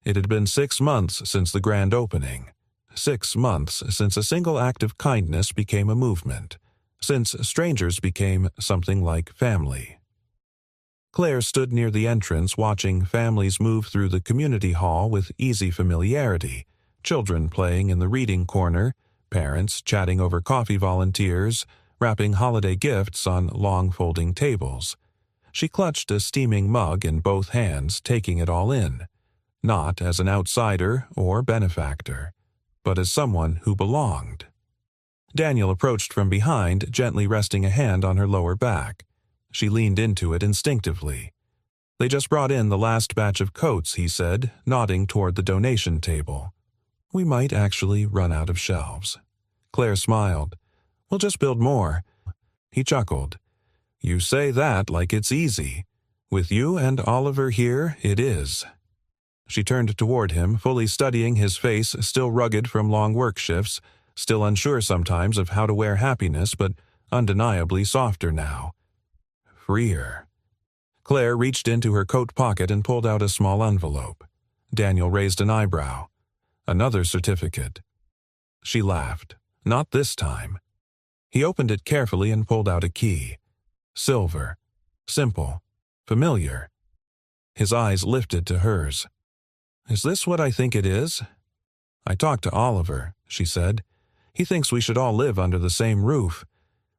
It had been 6 months since the grand opening. 6 months since a single act of kindness became a movement, since strangers became something like family. Claire stood near the entrance watching families move through the community hall with easy familiarity, children playing in the reading corner, parents chatting over coffee volunteers, wrapping holiday gifts on long folding tables. She clutched a steaming mug in both hands, taking it all in, not as an outsider or benefactor, but as someone who belonged. Daniel approached from behind, gently resting a hand on her lower back. She leaned into it instinctively. "They just brought in the last batch of coats," he said, nodding toward the donation table. "We might actually run out of shelves." Claire smiled. "We'll just build more." He chuckled. "You say that like it's easy. With you and Oliver here, it is." She turned toward him, fully studying his face, still rugged from long work shifts, still unsure sometimes of how to wear happiness, but undeniably softer now. Freer. Claire reached into her coat pocket and pulled out a small envelope. Daniel raised an eyebrow. "Another certificate." She laughed. "Not this time." He opened it carefully and pulled out a key. Silver. Simple. Familiar. His eyes lifted to hers. "Is this what I think it is?" "I talked to Oliver," she said. "He thinks we should all live under the same roof,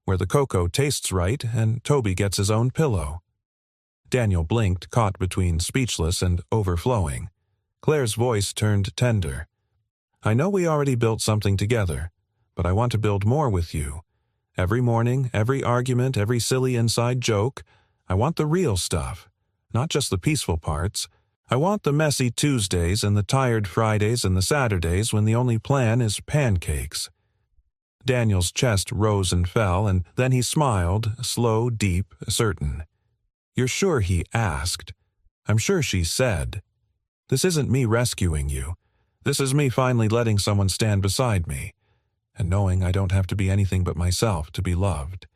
where the cocoa tastes right and Toby gets his own pillow." Daniel blinked, caught between speechless and overflowing. Claire's voice turned tender. "I know we already built something together, but I want to build more with you. Every morning, every argument, every silly inside joke, I want the real stuff, not just the peaceful parts. I want the messy Tuesdays and the tired Fridays and the Saturdays when the only plan is pancakes." Daniel's chest rose and fell, and then he smiled, slow, deep, certain. "You're sure he asked? I'm sure she said. This isn't me rescuing you. This is me finally letting someone stand beside me, and knowing I don't have to be anything but myself to be loved."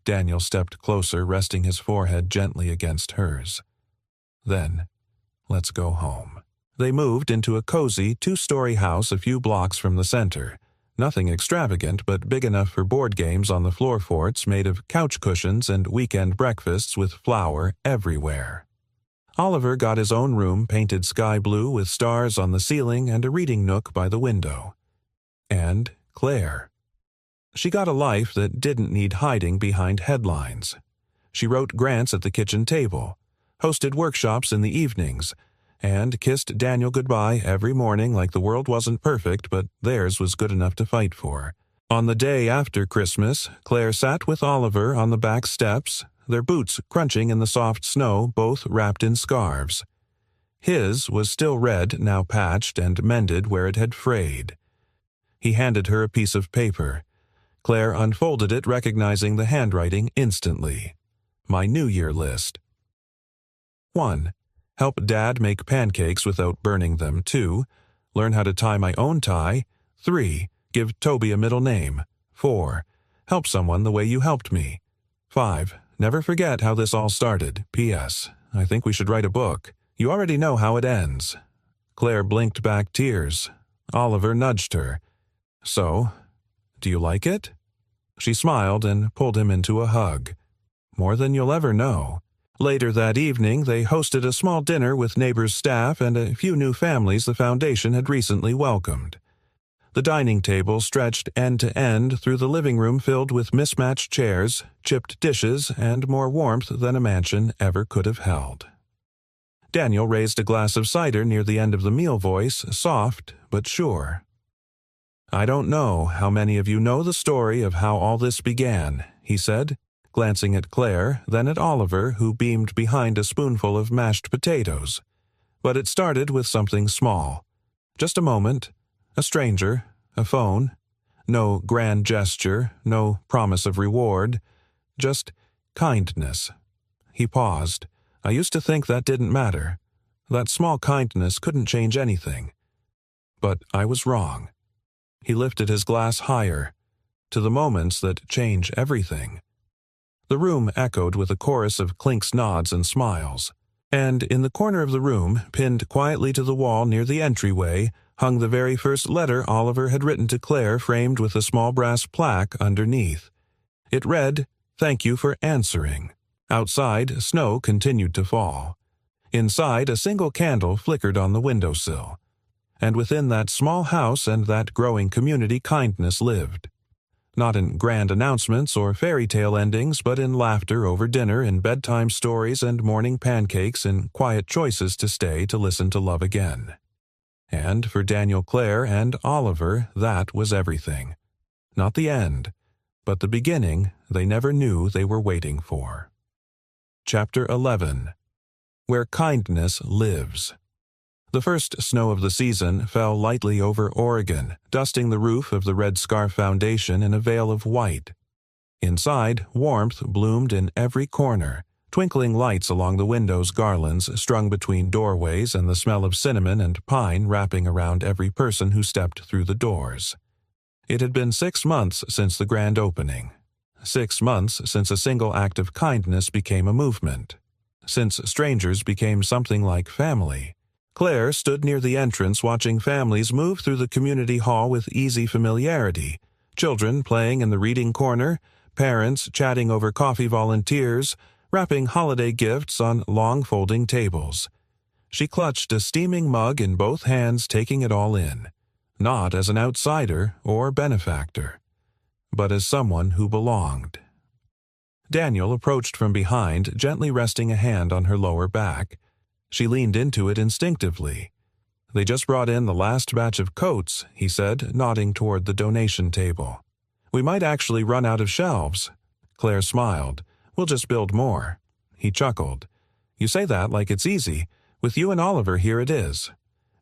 Daniel stepped closer, resting his forehead gently against hers. "Then, let's go home." They moved into a cozy 2-story house a few blocks from the center. Nothing extravagant, but big enough for board games on the floor forts made of couch cushions and weekend breakfasts with flour everywhere. Oliver got his own room painted sky blue with stars on the ceiling and a reading nook by the window. And Claire. She got a life that didn't need hiding behind headlines. She wrote grants at the kitchen table, hosted workshops in the evenings, and kissed Daniel goodbye every morning like the world wasn't perfect, but theirs was good enough to fight for. On the day after Christmas, Claire sat with Oliver on the back steps, their boots crunching in the soft snow, both wrapped in scarves. His was still red, now patched and mended where it had frayed. He handed her a piece of paper. Claire unfolded it, recognizing the handwriting instantly. My New Year list. 1. Help Dad make pancakes without burning them. 2. Learn how to tie my own tie. 3. Give Toby a middle name. 4. Help someone the way you helped me. 5. Never forget how this all started. P.S. I think we should write a book. You already know how it ends. Claire blinked back tears. Oliver nudged her. So, do you like it? She smiled and pulled him into a hug. More than you'll ever know. Later that evening, they hosted a small dinner with neighbors' staff and a few new families the foundation had recently welcomed. The dining table stretched end to end through the living room filled with mismatched chairs, chipped dishes, and more warmth than a mansion ever could have held. Daniel raised a glass of cider near the end of the meal, voice soft but sure. I don't know how many of you know the story of how all this began, he said, glancing at Claire, then at Oliver, who beamed behind a spoonful of mashed potatoes. But it started with something small. Just a moment, a stranger, a phone. No grand gesture, no promise of reward, just kindness. He paused. I used to think that didn't matter. That small kindness couldn't change anything. But I was wrong. He lifted his glass higher, to the moments that change everything. The room echoed with a chorus of Clink's nods and smiles. And in the corner of the room, pinned quietly to the wall near the entryway, hung the very first letter Oliver had written to Claire, framed with a small brass plaque underneath. It read, "Thank you for answering." Outside, snow continued to fall. Inside, a single candle flickered on the windowsill. And within that small house and that growing community, kindness lived. Not in grand announcements or fairy tale endings, but in laughter over dinner, in bedtime stories and morning pancakes, in quiet choices to stay to listen to love again. And for Daniel, Claire, and Oliver, that was everything. Not the end, but the beginning they never knew they were waiting for. Chapter 11. Where Kindness Lives. The first snow of the season fell lightly over Oregon, dusting the roof of the Red Scarf Foundation in a veil of white. Inside, warmth bloomed in every corner, twinkling lights along the windows, garlands strung between doorways, and the smell of cinnamon and pine wrapping around every person who stepped through the doors. It had been 6 months since the grand opening. 6 months since a single act of kindness became a movement. Since strangers became something like family. Claire stood near the entrance watching families move through the community hall with easy familiarity, children playing in the reading corner, parents chatting over coffee volunteers, wrapping holiday gifts on long folding tables. She clutched a steaming mug in both hands, taking it all in, not as an outsider or benefactor, but as someone who belonged. Daniel approached from behind, gently resting a hand on her lower back. She leaned into it instinctively. They just brought in the last batch of coats, he said, nodding toward the donation table. We might actually run out of shelves. Claire smiled. We'll just build more. He chuckled. You say that like it's easy. With you and Oliver here it is.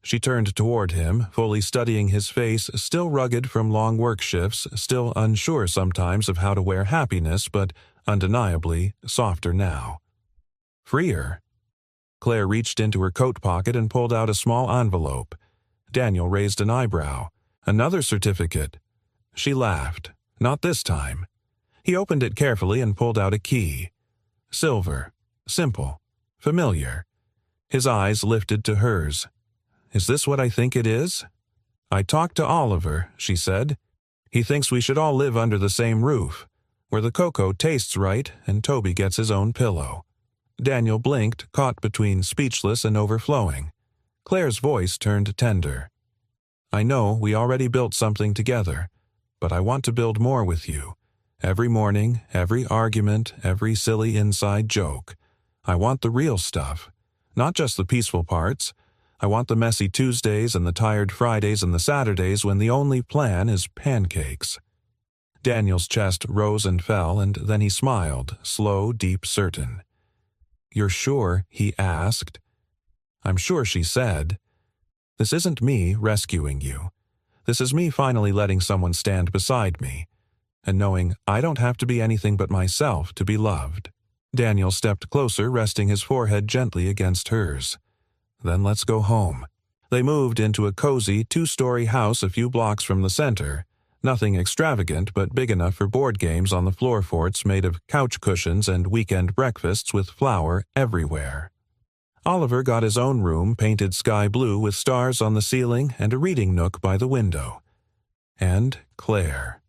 She turned toward him, fully studying his face, still rugged from long work shifts, still unsure sometimes of how to wear happiness, but undeniably softer now. Freer. Claire reached into her coat pocket and pulled out a small envelope. Daniel raised an eyebrow. Another certificate. She laughed. Not this time. He opened it carefully and pulled out a key. Silver. Simple. Familiar. His eyes lifted to hers. Is this what I think it is? I talked to Oliver, she said. He thinks we should all live under the same roof, where the cocoa tastes right and Toby gets his own pillow. Daniel blinked, caught between speechless and overflowing. Claire's voice turned tender. I know we already built something together, but I want to build more with you. Every morning, every argument, every silly inside joke. I want the real stuff, not just the peaceful parts. I want the messy Tuesdays and the tired Fridays and the Saturdays when the only plan is pancakes. Daniel's chest rose and fell, and then he smiled, slow, deep, certain. You're sure? He asked. I'm sure, she said. This isn't me rescuing you. This is me finally letting someone stand beside me. and knowing I don't have to be anything but myself to be loved. Daniel stepped closer, resting his forehead gently against hers. Then let's go home. They moved into a cozy, 2-story house a few blocks from the center. Nothing extravagant, but big enough for board games on the floor forts made of couch cushions and weekend breakfasts with flour everywhere. Oliver got his own room painted sky blue with stars on the ceiling and a reading nook by the window. And Claire.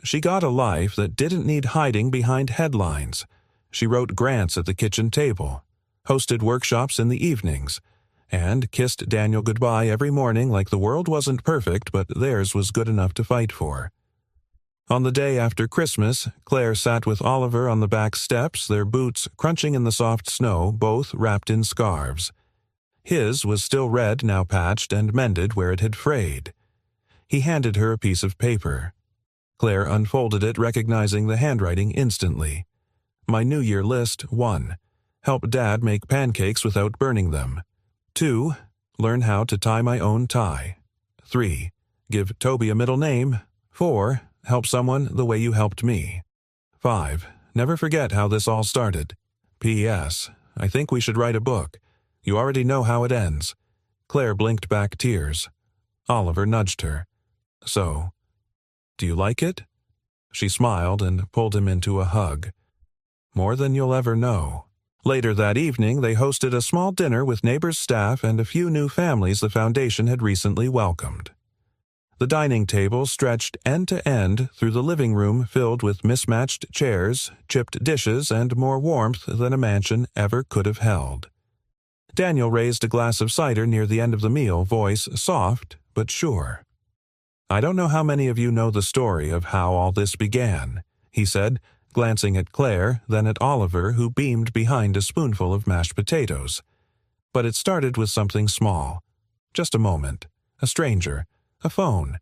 She got a life that didn't need hiding behind headlines. She wrote grants at the kitchen table, hosted workshops in the evenings, and kissed Daniel goodbye every morning like the world wasn't perfect, but theirs was good enough to fight for. On the day after Christmas, Claire sat with Oliver on the back steps, their boots crunching in the soft snow, both wrapped in scarves. His was still red, now patched and mended where it had frayed. He handed her a piece of paper. Claire unfolded it, recognizing the handwriting instantly. My New Year list: 1. Help Dad make pancakes without burning them. 2. Learn how to tie my own tie. 3. Give Toby a middle name. 4. Help someone the way you helped me. 5. Never forget how this all started. P.S. I think we should write a book. You already know how it ends. Claire blinked back tears. Oliver nudged her. So, do you like it? She smiled and pulled him into a hug. More than you'll ever know. Later that evening, they hosted a small dinner with neighbors' staff and a few new families the foundation had recently welcomed. The dining table stretched end to end through the living room filled with mismatched chairs, chipped dishes, and more warmth than a mansion ever could have held. Daniel raised a glass of cider near the end of the meal, voice soft but sure. I don't know how many of you know the story of how all this began, he said, glancing at Claire, then at Oliver, who beamed behind a spoonful of mashed potatoes. But it started with something small. Just a moment. A stranger. A phone.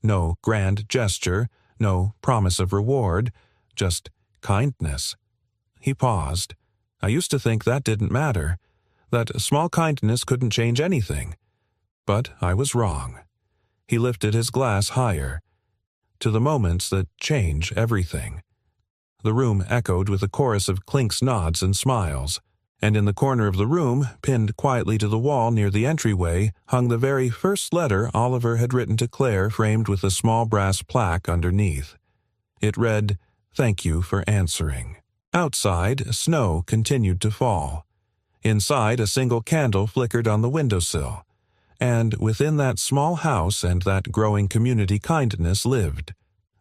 No grand gesture, no promise of reward, just kindness. He paused. I used to think that didn't matter, that small kindness couldn't change anything. But I was wrong. He lifted his glass higher. To the moments that change everything. The room echoed with a chorus of Clink's nods and smiles. And in the corner of the room, pinned quietly to the wall near the entryway, hung the very first letter Oliver had written to Claire, framed with a small brass plaque underneath. It read, "Thank you for answering." Outside, snow continued to fall. Inside, a single candle flickered on the windowsill. And within that small house and that growing community kindness lived.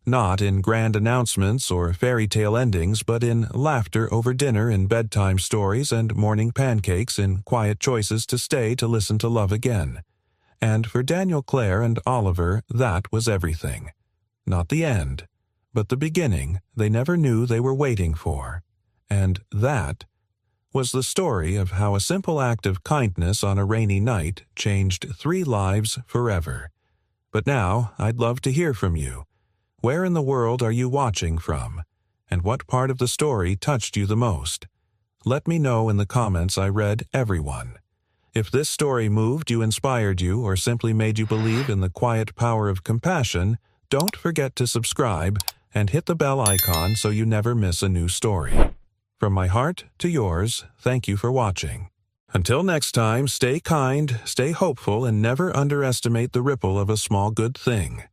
Not in grand announcements or fairy tale endings, but in laughter over dinner, in bedtime stories and morning pancakes, in quiet choices to stay to listen to love again. And for Daniel, Claire, and Oliver, that was everything. Not the end, but the beginning they never knew they were waiting for. And that was the story of how a simple act of kindness on a rainy night changed 3 lives forever. But now I'd love to hear from you. Where in the world are you watching from? And what part of the story touched you the most? Let me know in the comments. I read everyone. If this story moved you, inspired you, or simply made you believe in the quiet power of compassion, don't forget to subscribe and hit the bell icon so you never miss a new story. From my heart to yours, thank you for watching. Until next time, stay kind, stay hopeful, and never underestimate the ripple of a small good thing.